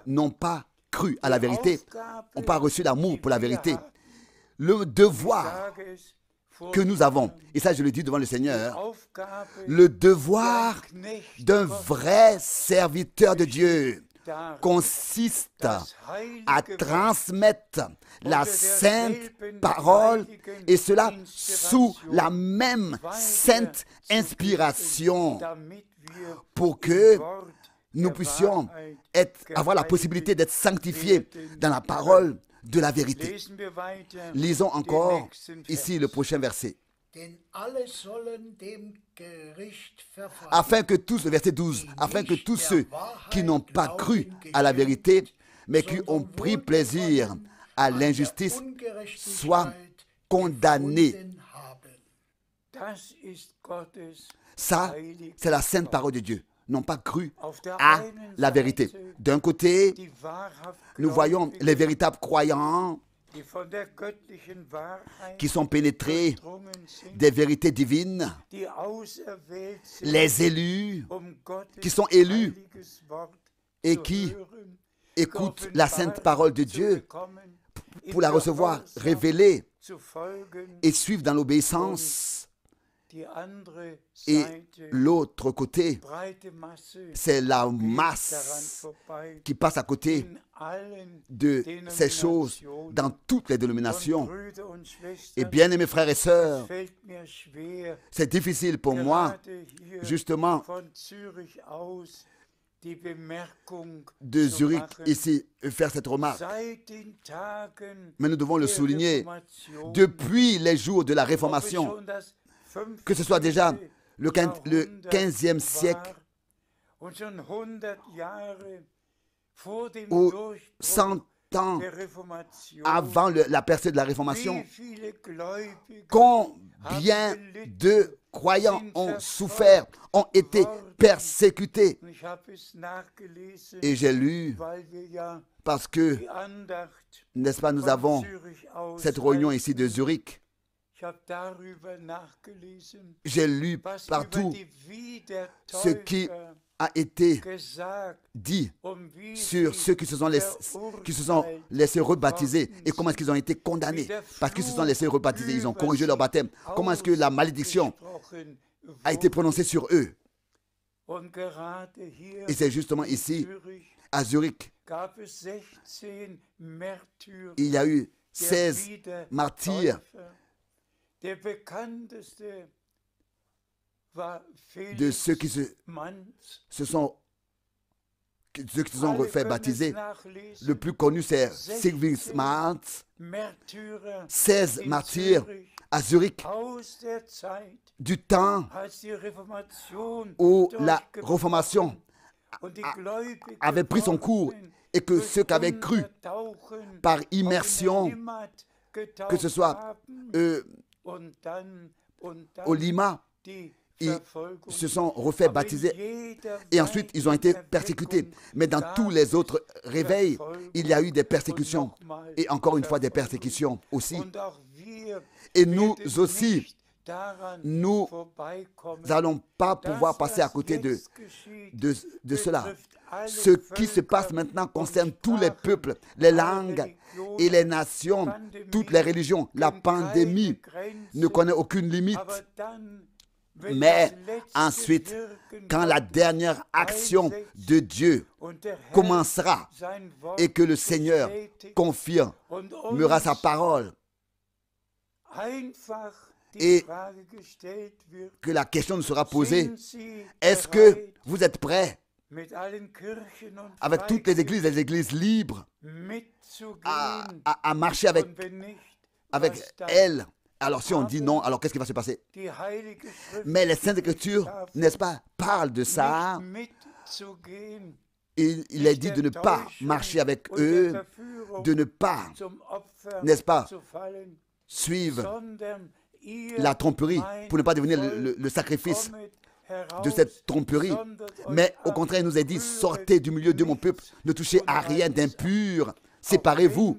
n'ont pas cru à la vérité, n'ont pas reçu l'amour pour la vérité. Le devoir que nous avons, et ça je le dis devant le Seigneur, le devoir d'un vrai serviteur de Dieu consiste à transmettre la sainte parole, et cela sous la même sainte inspiration, pour que nous puissions avoir la possibilité d'être sanctifiés dans la parole de la vérité. Lisons encore ici le prochain verset. afin que tous, verset 12, afin que tous ceux qui n'ont pas cru à la vérité, mais qui ont pris plaisir à l'injustice, soient condamnés. Ça, c'est la sainte parole de Dieu. N'ont pas cru à la vérité. D'un côté, nous voyons les véritables croyants qui sont pénétrés des vérités divines, les élus qui sont élus et qui écoutent la sainte parole de Dieu pour la recevoir révélée et suivent dans l'obéissance. Et l'autre côté, c'est la masse qui passe à côté de ces choses dans toutes les dénominations. Et bien aimés frères et sœurs, c'est difficile pour moi, justement, de Zurich ici faire cette remarque. Mais nous devons le souligner. Depuis les jours de la Réformation, que ce soit déjà le 15e siècle ou 100 ans avant la percée de la Réformation, combien de croyants ont souffert, ont été persécutés. Et j'ai lu, parce que, n'est-ce pas, nous avons cette réunion ici de Zurich. J'ai lu partout ce qui a été dit sur ceux qui se sont laissés rebaptiser et comment est-ce qu'ils ont été condamnés parce qu'ils se sont laissés rebaptiser, ils ont corrigé leur baptême. Comment est-ce que la malédiction a été prononcée sur eux? Et c'est justement ici, à Zurich, il y a eu 16 martyrs. De ceux qui se sont refait baptiser. Le plus connu, c'est Sylvius Martz. 16 martyrs à Zurich du temps où la Réformation avait pris son cours et que ceux qui avaient cru par immersion, que ce soit au Lima, ils se sont refait baptiser et ensuite ils ont été persécutés. Mais dans tous les autres réveils, il y a eu des persécutions et encore une fois des persécutions aussi. Et nous aussi, nous n'allons pas pouvoir passer à côté de cela. Ce qui se passe maintenant concerne tous les peuples, les langues et les nations, toutes les religions. La pandémie ne connaît aucune limite. Mais ensuite, quand la dernière action de Dieu commencera et que le Seigneur confirmera sa parole et que la question nous sera posée, est-ce que vous êtes prêts avec toutes les églises libres à marcher avec elles? Alors si on dit non, alors qu'est-ce qui va se passer? Mais les Saintes Écritures, n'est-ce pas, parlent de ça. Il est dit de ne pas marcher avec eux, de ne pas, n'est-ce pas, suivre la tromperie pour ne pas devenir le sacrifice de cette tromperie. Mais au contraire, il nous est dit, sortez du milieu de mon peuple, ne touchez à rien d'impur, séparez-vous.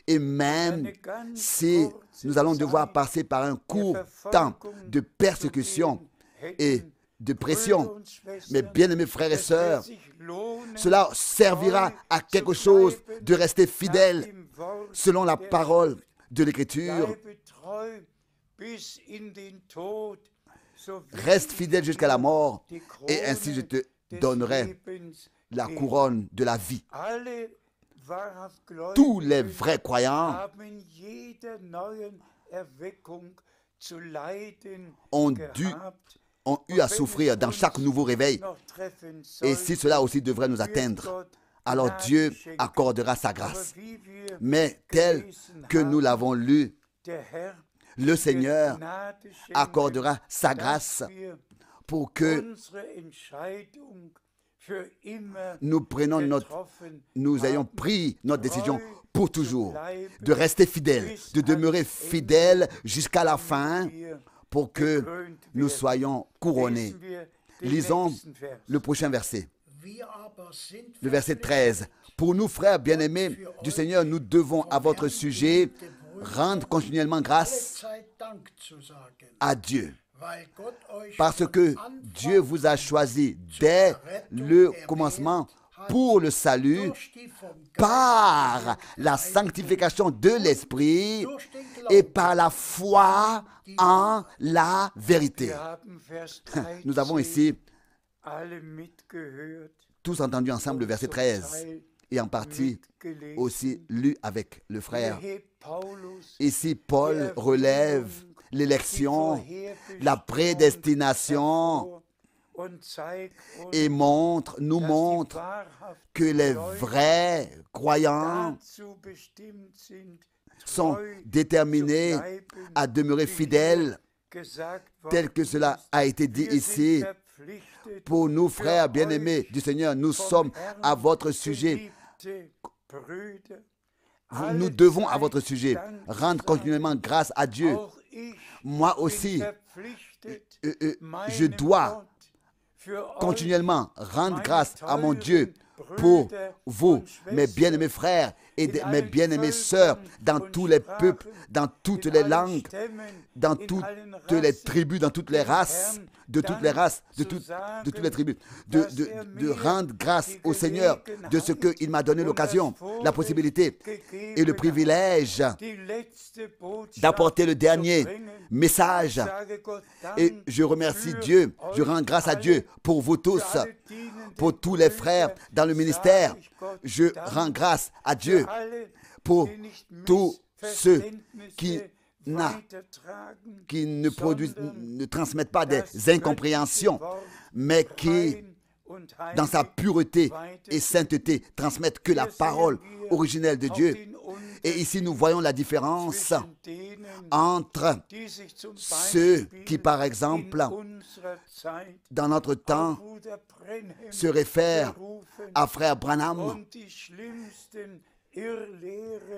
Et même si nous allons devoir passer par un court temps de persécution et de pression, mes bien-aimés frères et sœurs, cela servira à quelque chose de rester fidèle selon la parole de l'Écriture. Reste fidèle jusqu'à la mort et ainsi je te donnerai la couronne de la vie. Tous les vrais croyants ont eu à souffrir dans chaque nouveau réveil. Et si cela aussi devrait nous atteindre, alors Dieu accordera sa grâce. Mais tel que nous l'avons lu, le Seigneur accordera sa grâce pour que nous ayons pris notre décision pour toujours, de rester fidèles, de demeurer fidèles jusqu'à la fin pour que nous soyons couronnés. Lisons le prochain verset, le verset 13. Pour nous, frères bien-aimés du Seigneur, nous devons à votre sujet rendre continuellement grâce à Dieu. Parce que Dieu vous a choisi dès le commencement pour le salut par la sanctification de l'Esprit et par la foi en la vérité. Nous avons ici tous entendu ensemble le verset 13 et en partie aussi lu avec le frère. Ici, Paul relève l'élection, la prédestination et nous montre que les vrais croyants sont déterminés à demeurer fidèles, tel que cela a été dit ici. Pour nous, frères bien-aimés du Seigneur, nous sommes à votre sujet. Nous devons à votre sujet rendre continuellement grâce à Dieu. Moi aussi, je dois continuellement rendre grâce à mon Dieu pour vous, mes bien-aimés frères et mes bien-aimées sœurs, dans tous les peuples, dans toutes les langues, dans toutes les tribus, dans toutes les races, de toutes les races, de toutes les tribus, de rendre grâce au Seigneur de ce qu'il m'a donné l'occasion, la possibilité et le privilège d'apporter le dernier message. Et je remercie Dieu, je rends grâce à Dieu pour vous tous, pour tous les frères dans le ministère. Je rends grâce à Dieu pour tous ceux qui ne transmettent pas des incompréhensions, mais qui, dans sa pureté et sainteté, transmettent que la parole originelle de Dieu. Et ici, nous voyons la différence entre ceux qui, par exemple, dans notre temps, se réfèrent à frère Branham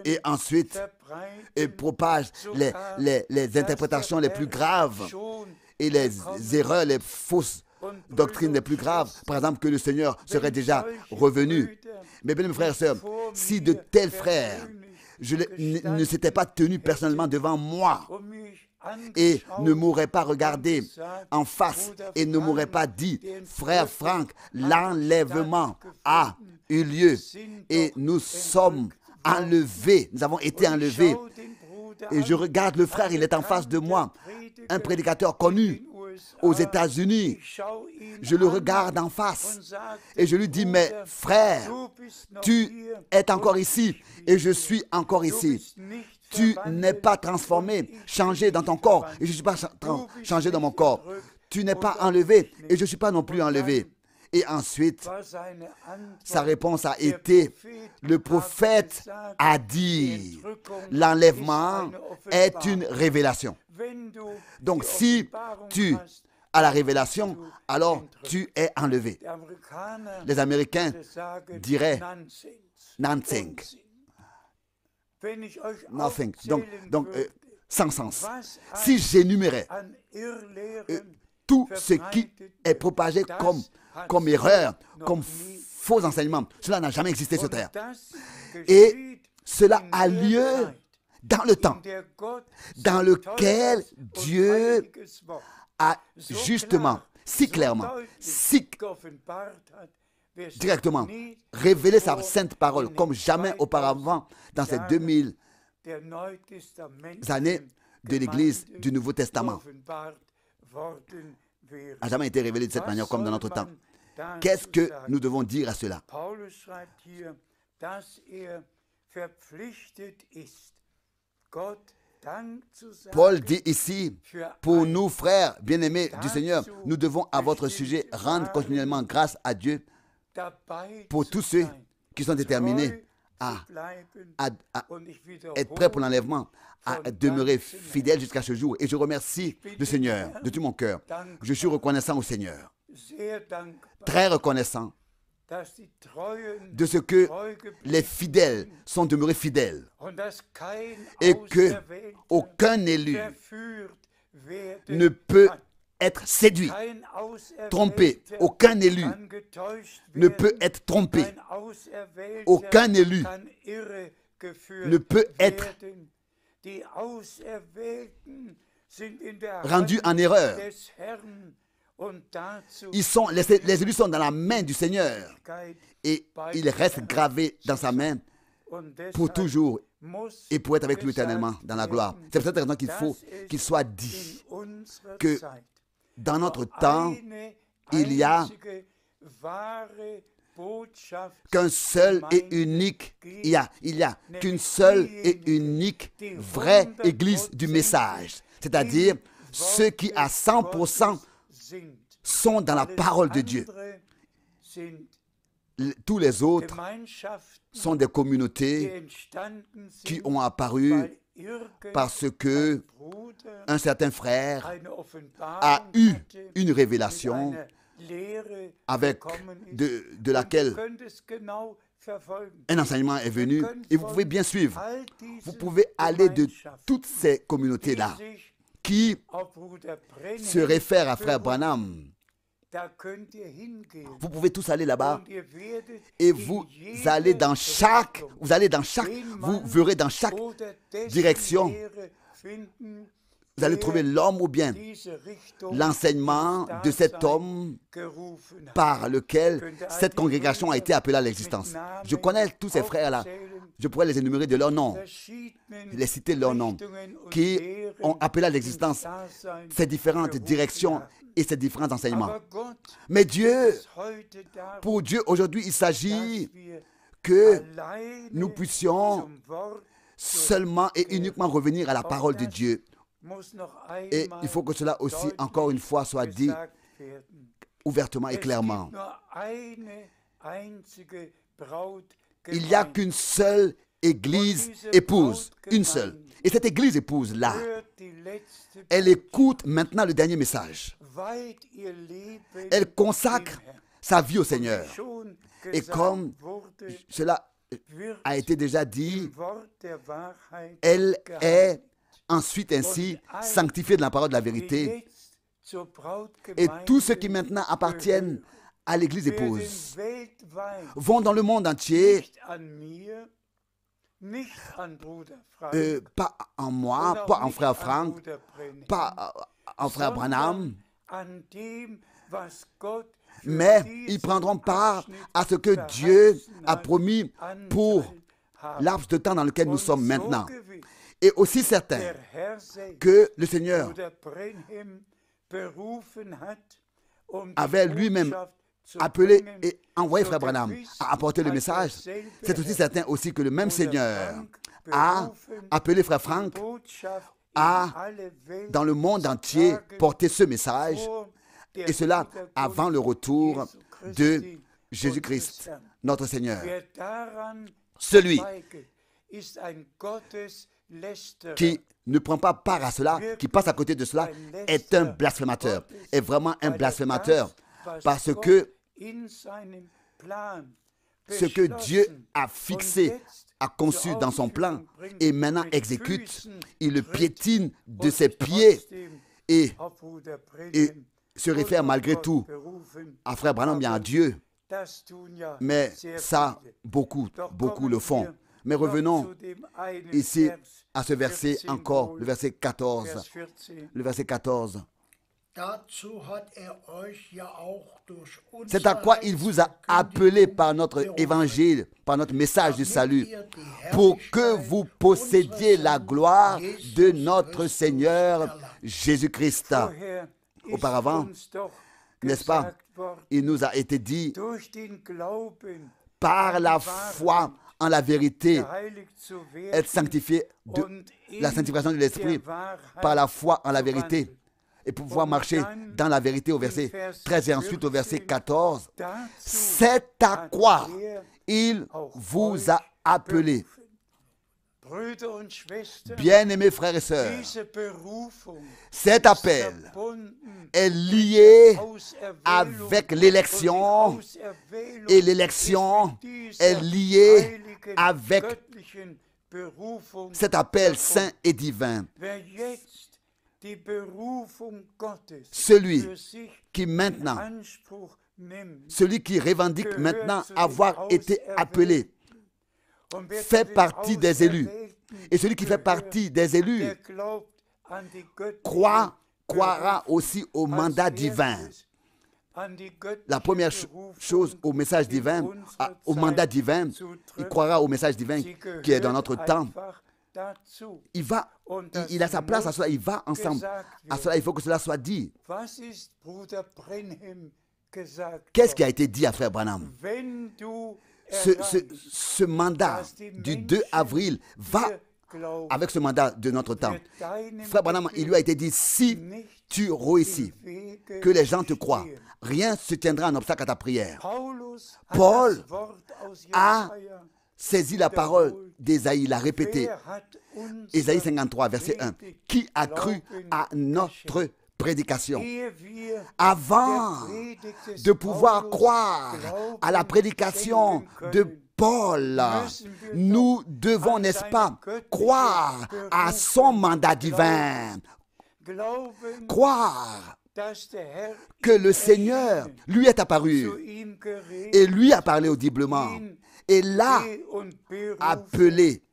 et ensuite propagent les interprétations les plus graves et les erreurs, les fausses doctrines les plus graves, par exemple que le Seigneur serait déjà revenu. Mais bien, mes frères et sœurs, si de tels frères ne s'étaient pas tenus personnellement devant moi et ne m'auraient pas regardé en face et ne m'auraient pas dit, frère Franck, l'enlèvement a eu lieu et nous sommes enlevés, nous avons été enlevés. Et je regarde le frère, il est en face de moi, un prédicateur connu aux États-Unis. Je le regarde en face et je lui dis, mais frère, tu es encore ici et je suis encore ici. Tu n'es pas transformé, changé dans ton corps et je ne suis pas changé dans mon corps. Tu n'es pas enlevé et je ne suis pas non plus enlevé. Et ensuite, sa réponse a été, le prophète a dit, l'enlèvement est une révélation. Donc, si tu as la révélation, alors tu es enlevé. Les Américains diraient nothing. Nothing. Donc sans sens. Si j'énumérais tout ce qui est propagé comme erreur, comme faux enseignement, cela n'a jamais existé sur terre. Et cela a lieu dans le temps dans lequel Dieu a justement, si clairement, si directement révélé sa sainte parole comme jamais auparavant dans ces 2000 années de l'Église du Nouveau Testament. N'a jamais été révélé de cette manière comme dans notre temps. Qu'est-ce que nous devons dire à cela? Paul dit ici, pour nous frères bien-aimés du Seigneur, nous devons à votre sujet rendre continuellement grâce à Dieu pour tous ceux qui sont déterminés à être prêt pour l'enlèvement, à demeurer fidèle jusqu'à ce jour. Et je remercie le Seigneur de tout mon cœur. Je suis reconnaissant au Seigneur, très reconnaissant de ce que les fidèles sont demeurés fidèles et que aucun élu ne peut être séduit, trompé. Aucun élu ne peut être trompé. Aucun élu ne peut être rendu en erreur. Les élus sont dans la main du Seigneur et ils restent gravés dans sa main pour toujours et pour être avec lui éternellement dans la gloire. C'est pour cette raison qu'il faut qu'il soit dit que dans notre temps, il y a qu'un seul et unique, il y a qu'une seule et unique vraie église du message. C'est-à-dire ceux qui à 100% sont dans la parole de Dieu. Tous les autres sont des communautés qui ont apparu parce que un certain frère a eu une révélation avec de laquelle un enseignement est venu et vous pouvez bien suivre. Vous pouvez aller de toutes ces communautés-là qui se réfèrent à Frère Branham. Vous pouvez tous aller là-bas et vous verrez dans chaque direction, vous allez trouver l'homme ou bien l'enseignement de cet homme par lequel cette congrégation a été appelée à l'existence. Je connais tous ces frères-là. Je pourrais les énumérer de leur nom, les citer de leur nom, qui ont appelé à l'existence ces différentes directions et ces différents enseignements. Mais Dieu, pour Dieu, aujourd'hui, il s'agit que nous puissions seulement et uniquement revenir à la parole de Dieu. Et il faut que cela aussi, encore une fois, soit dit ouvertement et clairement. Il n'y a qu'une seule église épouse, une seule. Et cette église épouse-là, elle écoute maintenant le dernier message. Elle consacre sa vie au Seigneur. Et comme cela a été déjà dit, elle est ensuite ainsi sanctifiée de la parole de la vérité. Et tous ceux qui maintenant appartiennent à l'église épouse vont dans le monde entier, pas en moi, pas en frère Frank, pas en frère Branham, mais ils prendront part à ce que Dieu a promis pour laps de temps dans lequel nous sommes maintenant. Et aussi certain que le Seigneur avait lui-même appelé et envoyé Frère Branham à apporter le message. C'est aussi certain aussi que le même Seigneur a appelé Frère Frank à, dans le monde entier, porter ce message, et cela avant le retour de Jésus-Christ, notre Seigneur. Celui qui ne prend pas part à cela, qui passe à côté de cela, est un blasphémateur, est vraiment un blasphémateur, parce que ce que Dieu a fixé, a conçu dans son plan et maintenant exécute, il le piétine de ses pieds et se réfère malgré tout à Frère Branham, bien à Dieu. Mais ça, beaucoup le font. Mais revenons ici à ce verset encore, le verset 14. Le verset 14. C'est à quoi il vous a appelé par notre évangile, par notre message du salut, pour que vous possédiez la gloire de notre Seigneur Jésus-Christ. Auparavant, n'est-ce pas, il nous a été dit, par la foi en la vérité, être sanctifié de la sanctification de l'Esprit, par la foi en la vérité, et pouvoir marcher dans la vérité au verset 13 et ensuite au verset 14. C'est à quoi il vous a appelés. Brüder und Schwestern, Bien-aimés frères et sœurs, diese Berufung cet appel verbunden est lié Auserwählung avec und l'élection die Auserwählung et l'élection ist mit dieser est liée heiligen, avec göttlichen Berufung cet appel verbunden. saint et divin. Wer jetzt die Berufung Gottes Celui für sich qui in maintenant, Anspruch nimmt celui qui revendique maintenant avoir été appelé, und wer fait zu den partie des élus. Auserwählten Et celui qui fait gehört, partie des élus der glaubt an die göttliche croira Berufung aussi au mandat als divin. erstes, an die göttliche La première Berufung chose au message in divin, unserer au mandat Zeit divin, zu il drücken. croira au message divin Sie qui est dans gehört notre temps. einfach dazu. Il va, Und das il a sa place à muss cela, il va ensemble. gesagt À cela, il faut que cela soit dit. Was ist Bruder Brenhem gesagt Qu'est-ce qui a worden? été dit à Frère Branham? Wenn du Ce mandat du 2 avril va avec ce mandat de notre temps. Frère Branham, il lui a été dit, si tu réussis, que les gens te croient, rien ne se tiendra en obstacle à ta prière. Paul a saisi la parole d'Ésaïe, l'a répété. Ésaïe 53, verset 1. Qui a cru à notre prédication? Avant de pouvoir croire à la prédication de Paul, nous devons, n'est-ce pas, croire à son mandat divin. Croire que le Seigneur lui est apparu et lui a parlé audiblement et l'a appelé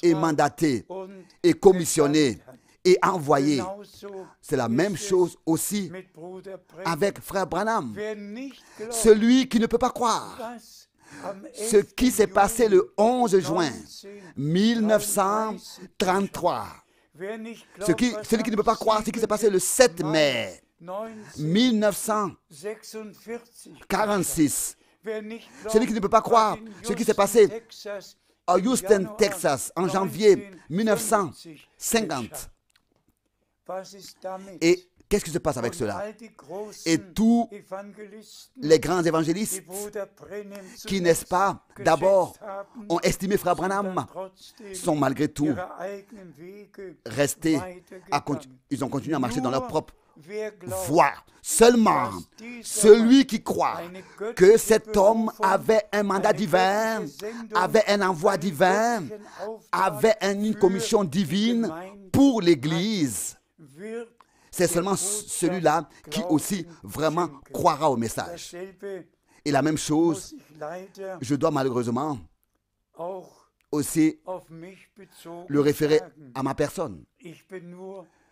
et mandaté et commissionné et envoyé. C'est la même chose aussi avec Frère Branham. Celui qui ne peut pas croire ce qui s'est passé le 11 juin 1933. Celui qui ne peut pas croire ce qui s'est passé le 7 mai 1946. Celui qui ne peut pas croire ce qui s'est passé à Houston, Texas, en janvier 1950. Et qu'est-ce qui se passe avec cela? Et tous les grands évangélistes qui, n'est-ce pas, d'abord ont estimé Frère Branham, sont malgré tout restés, ils ont continué à marcher dans leur propre voie. Seulement, celui qui croit que cet homme avait un mandat divin, avait un envoi divin, avait une commission divine pour l'Église, c'est seulement celui-là qui aussi vraiment croira au message. Et la même chose, je dois malheureusement aussi le référer à ma personne.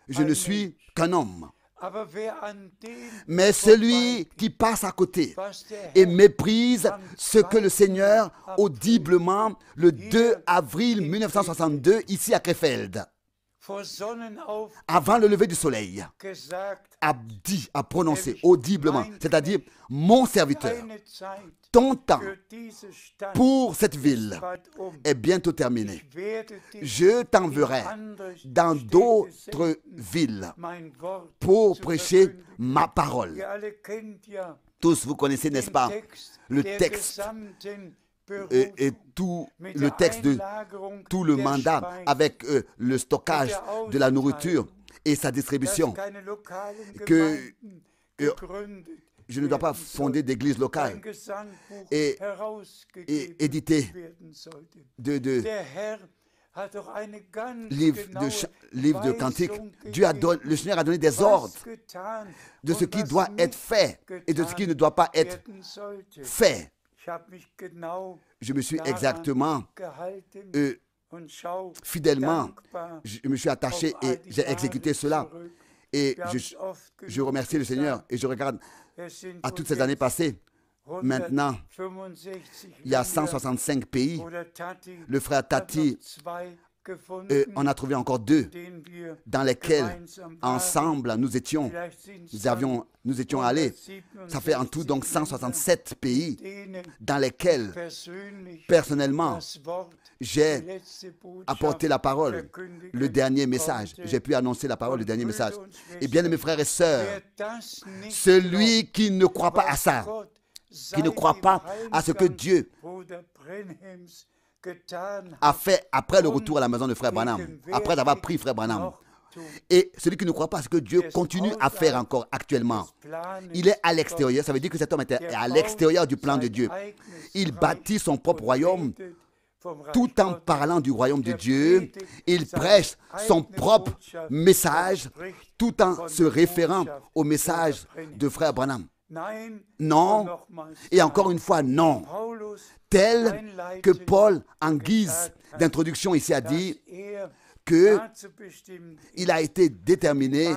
Je ne suis qu'un homme. Mais celui qui passe à côté et méprise ce que le Seigneur, audiblement, le 2 avril 1962, ici à Krefeld, avant le lever du soleil, a dit, a prononcé audiblement, c'est-à-dire, mon serviteur, ton temps pour cette ville est bientôt terminé. Je t'enverrai dans d'autres villes pour prêcher ma parole. Tous, vous connaissez, n'est-ce pas, le texte et tout le texte de tout le mandat avec le stockage de la nourriture et sa distribution, que je ne dois pas fonder d'église locale et éditer de livres de cantiques. Le Seigneur a donné des ordres de ce qui doit être fait et de ce qui ne doit pas être fait. Je me suis exactement, fidèlement, je me suis attaché et j'ai exécuté cela. Et je remercie le Seigneur et je regarde à toutes ces années passées. Maintenant, il y a 165 pays. Le frère Tati on a trouvé encore 2 dans lesquels ensemble nous étions allés. Ça fait en tout donc 167 pays dans lesquels personnellement j'ai apporté la parole, le dernier message. J'ai pu annoncer la parole, le dernier message. Et bien, mes frères et sœurs, celui qui ne croit pas à ça, qui ne croit pas à ce que Dieu a fait après le retour à la maison de frère Branham, après avoir pris frère Branham. Et celui qui ne croit pas, c'est que Dieu continue à faire encore actuellement. Il est à l'extérieur, ça veut dire que cet homme était à l'extérieur du plan de Dieu. Il bâtit son propre royaume tout en parlant du royaume de Dieu. Il prêche son propre message tout en se référant au message de frère Branham. Non, et encore une fois, non. Tel que Paul, en guise d'introduction ici, a dit qu'il a été déterminé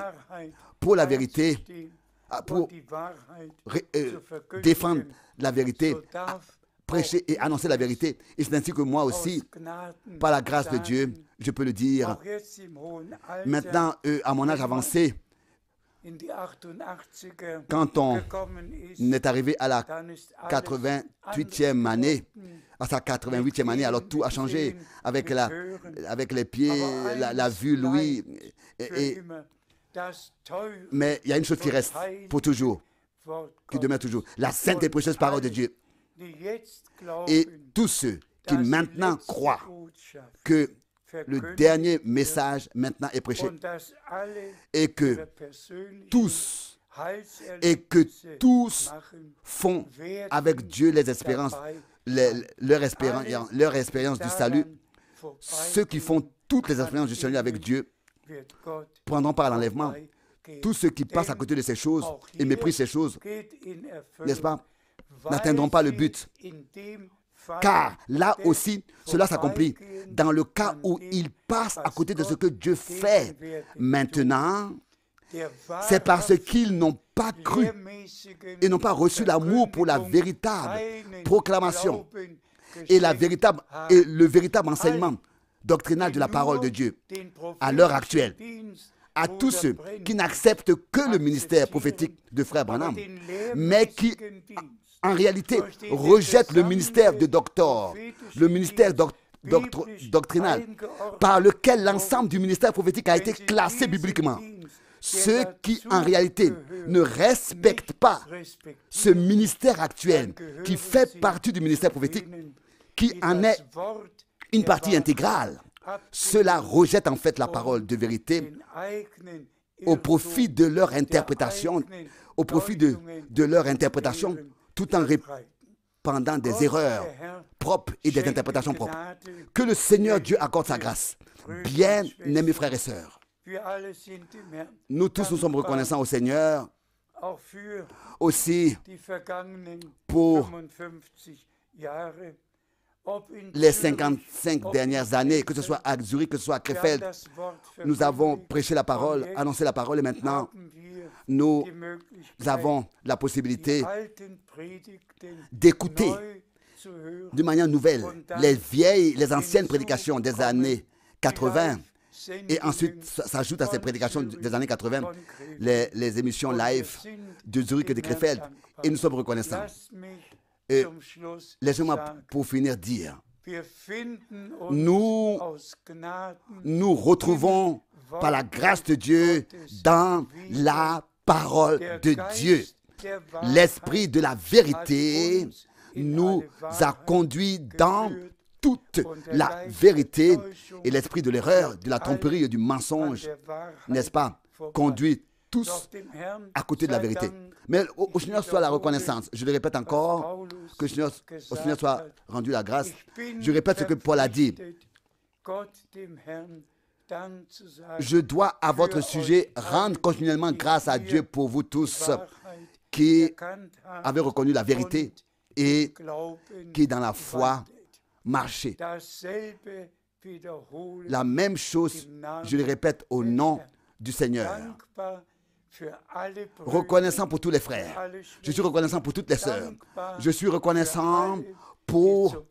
pour la vérité, pour défendre la vérité, prêcher et annoncer la vérité. Et c'est ainsi que moi aussi, par la grâce de Dieu, je peux le dire. Maintenant, à mon âge avancé, quand on est arrivé à la 88e année, à sa 88e année, alors tout a changé avec les pieds, la vue, l'ouïe. Mais il y a une chose qui reste pour toujours, qui demeure toujours, la sainte et précieuse parole de Dieu. Et tous ceux qui maintenant croient que le dernier message maintenant est prêché et que tous font avec Dieu les espérances, leur expérience du salut. Ceux qui font toutes les expériences du salut avec Dieu prendront part à l'enlèvement. Tous ceux qui passent à côté de ces choses et méprisent ces choses, n'est-ce pas, n'atteindront pas le but. Car là aussi, cela s'accomplit. Dans le cas où ils passent à côté de ce que Dieu fait maintenant, c'est parce qu'ils n'ont pas cru et n'ont pas reçu l'amour pour la véritable proclamation et le véritable enseignement doctrinal de la parole de Dieu à l'heure actuelle. À tous ceux qui n'acceptent que le ministère prophétique de frère Branham, mais qui en réalité rejettent le ministère de docteur, le ministère doctrinal, par lequel l'ensemble du ministère prophétique a été classé bibliquement. Ceux qui en réalité ne respectent pas ce ministère actuel, qui fait partie du ministère prophétique, qui en est une partie intégrale, ceux-là rejettent en fait la parole de vérité au profit de leur interprétation, tout en répandant des erreurs propres et des interprétations propres. Que le Seigneur Dieu accorde sa grâce. Bien-aimés frères et sœurs, nous tous nous sommes reconnaissants au Seigneur aussi pour les 55 dernières années, que ce soit à Zurich, que ce soit à Krefeld. Nous avons prêché la parole, annoncé la parole et maintenant nous avons la possibilité d'écouter d'une manière nouvelle les anciennes prédications des années 80 et ensuite s'ajoute à ces prédications des années 80 les émissions live de Zurich et de Krefeld et nous sommes reconnaissants. Et laissez-moi pour finir dire, nous retrouvons par la grâce de Dieu dans la parole de Dieu. L'esprit de la vérité nous a conduits dans toute la vérité et l'esprit de l'erreur, de la tromperie et du mensonge, n'est-ce pas, conduit tous à côté de la vérité. Mais au Seigneur soit la reconnaissance. Je le répète encore, que au Seigneur soit rendu la grâce. Je répète ce que Paul a dit. Je dois à votre sujet rendre continuellement grâce à Dieu pour vous tous qui avez reconnu la vérité et qui dans la foi marchez. La même chose, je le répète au nom du Seigneur. Reconnaissant pour tous les frères. Je suis reconnaissant pour toutes les sœurs. Je suis reconnaissant pour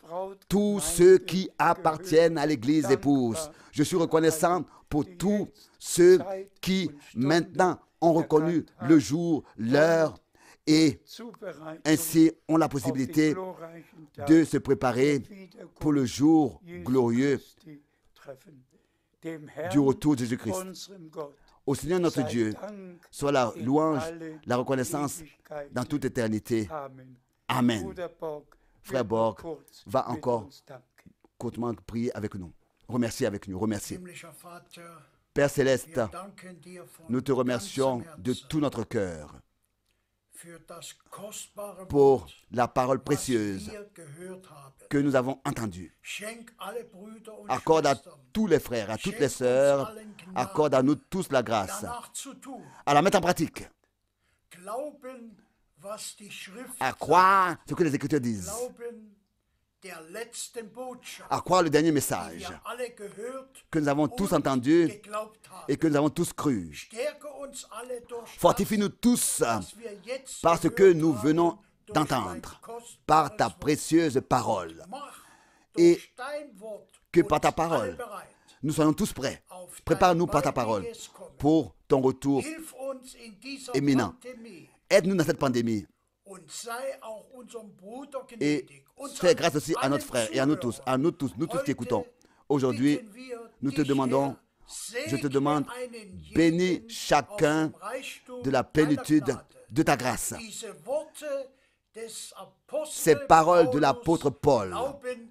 tous ceux qui appartiennent à l'Église épouse. Je suis reconnaissant pour tous ceux qui maintenant ont reconnu le jour, l'heure et ainsi ont la possibilité de se préparer pour le jour glorieux du retour de Jésus-Christ. Au Seigneur notre Dieu, soit la louange, la reconnaissance dans toute éternité. Amen. Frère Borg va encore courtement prier avec nous. Remercier avec nous. Remercier. Himmlischer Vater, Père Céleste, wir danken dir von nous te remercions ganzem de Herzen tout notre cœur für das kostbare pour Wort, la parole was précieuse wir gehört haben. que nous avons entendue. Schenk alle Brüder und Accorde à Schwestern, tous les frères, à toutes les sœurs, accorde à nous tous la grâce, danach zu tun, à la mettre en pratique, glauben, was die Schrift à croire ce que les Écritures disent, glauben, der letzten Botschaft, à croire le dernier die message wir alle gehört que nous avons tous und entendu geglaubt haben. et que nous avons tous cru. Stärke uns alle durch Fortifie-nous tous das, was wir jetzt par ce que gehört nous haben, venons durch d'entendre, dein kostbares par ta Wort. précieuse parole. Mach Et durch dein Wort que par ta uns parole, alle bereit. nous soyons tous prêts. Auf Prépare-nous dein par ta parole baldiges Kommen. pour ton retour Hilf uns in dieser éminent. Pandemie Aide-nous dans cette pandémie und sei auch unserem Bruder et gnädig. Uns fais grâce aussi à allen notre frère et à nous tous, nous tous qui écoutons. Aujourd'hui, bitten wir nous te dich, demandons, Herr, je te segne demande, einen jeden bénis chacun aus dem Reichtum de la deiner plénitude Gnade. de ta grâce. Diese Worte des Apostels Ces paroles de Paulus l'apôtre Paul, glauben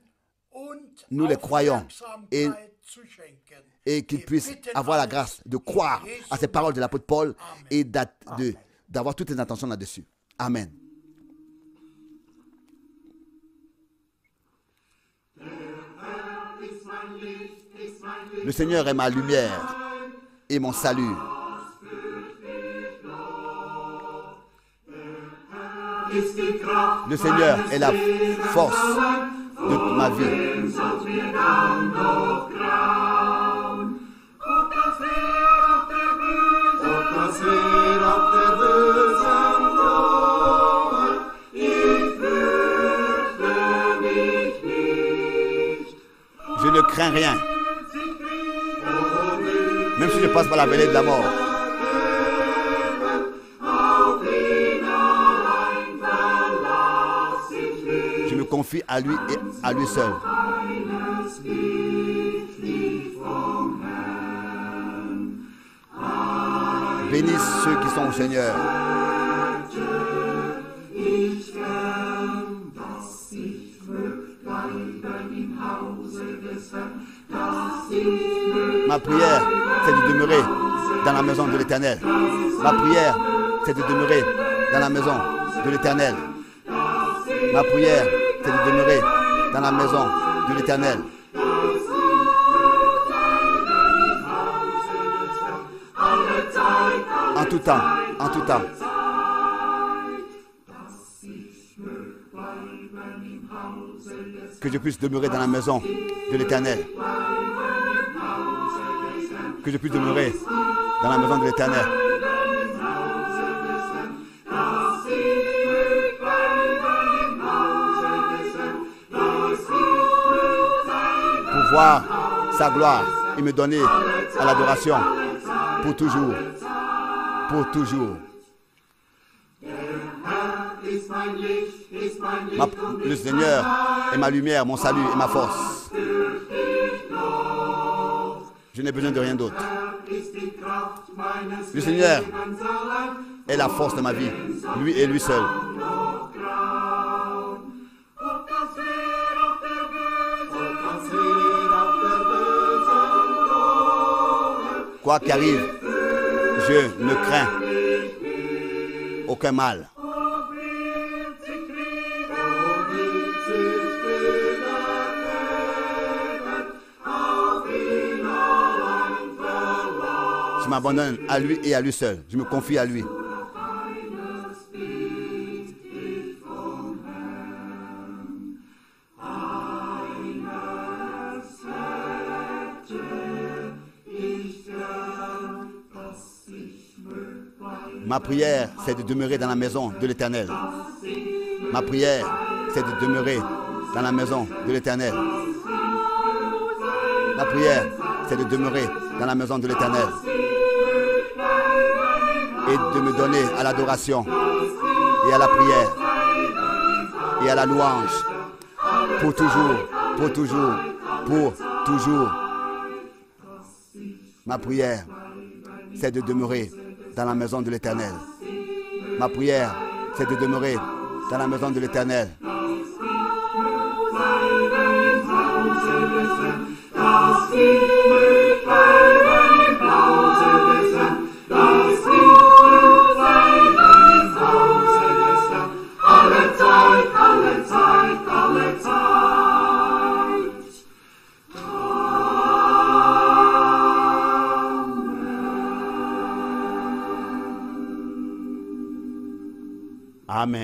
und nous les croyons et, Aufmerksamkeit zu schenken. et qu'il Wir puisse bitten avoir la alles grâce de in croire Jesu à ces paroles de l'apôtre Paul Amen. et d'avoir toutes les intentions là-dessus. Amen. Le Seigneur est ma lumière et mon salut. Le Seigneur est la force de ma vie. Je ne crains rien. Même si je passe par la vallée de la mort. Je me confie à lui et à lui seul. Bénisse ceux qui sont au Seigneur. Ma prière, c'est de demeurer dans la maison de l'Éternel. Ma prière, c'est de demeurer dans la maison de l'Éternel. Ma prière, c'est de demeurer dans la maison de l'Éternel. En tout temps, en tout temps. Que je puisse demeurer dans la maison de l'Éternel. Que je puisse demeurer dans la maison de l'Éternel. Pour voir sa gloire et me donner à l'adoration pour toujours. Pour toujours. Le Seigneur est ma lumière, mon salut et ma force. Je n'ai besoin de rien d'autre. Le Seigneur est la force de ma vie, lui et lui seul. Quoi qu'arrive, je ne crains aucun mal. Je m'abandonne à lui et à lui seul. Je me confie à lui. Ma prière, c'est de demeurer dans la maison de l'Éternel. Ma prière, c'est de demeurer dans la maison de l'Éternel. Ma prière, c'est de demeurer dans la maison de l'Éternel. Et de me donner à l'adoration et à la prière et à la louange pour toujours, pour toujours, pour toujours. Ma prière, c'est de demeurer dans la maison de l'Éternel. Ma prière, c'est de demeurer dans la maison de l'Éternel. Amen.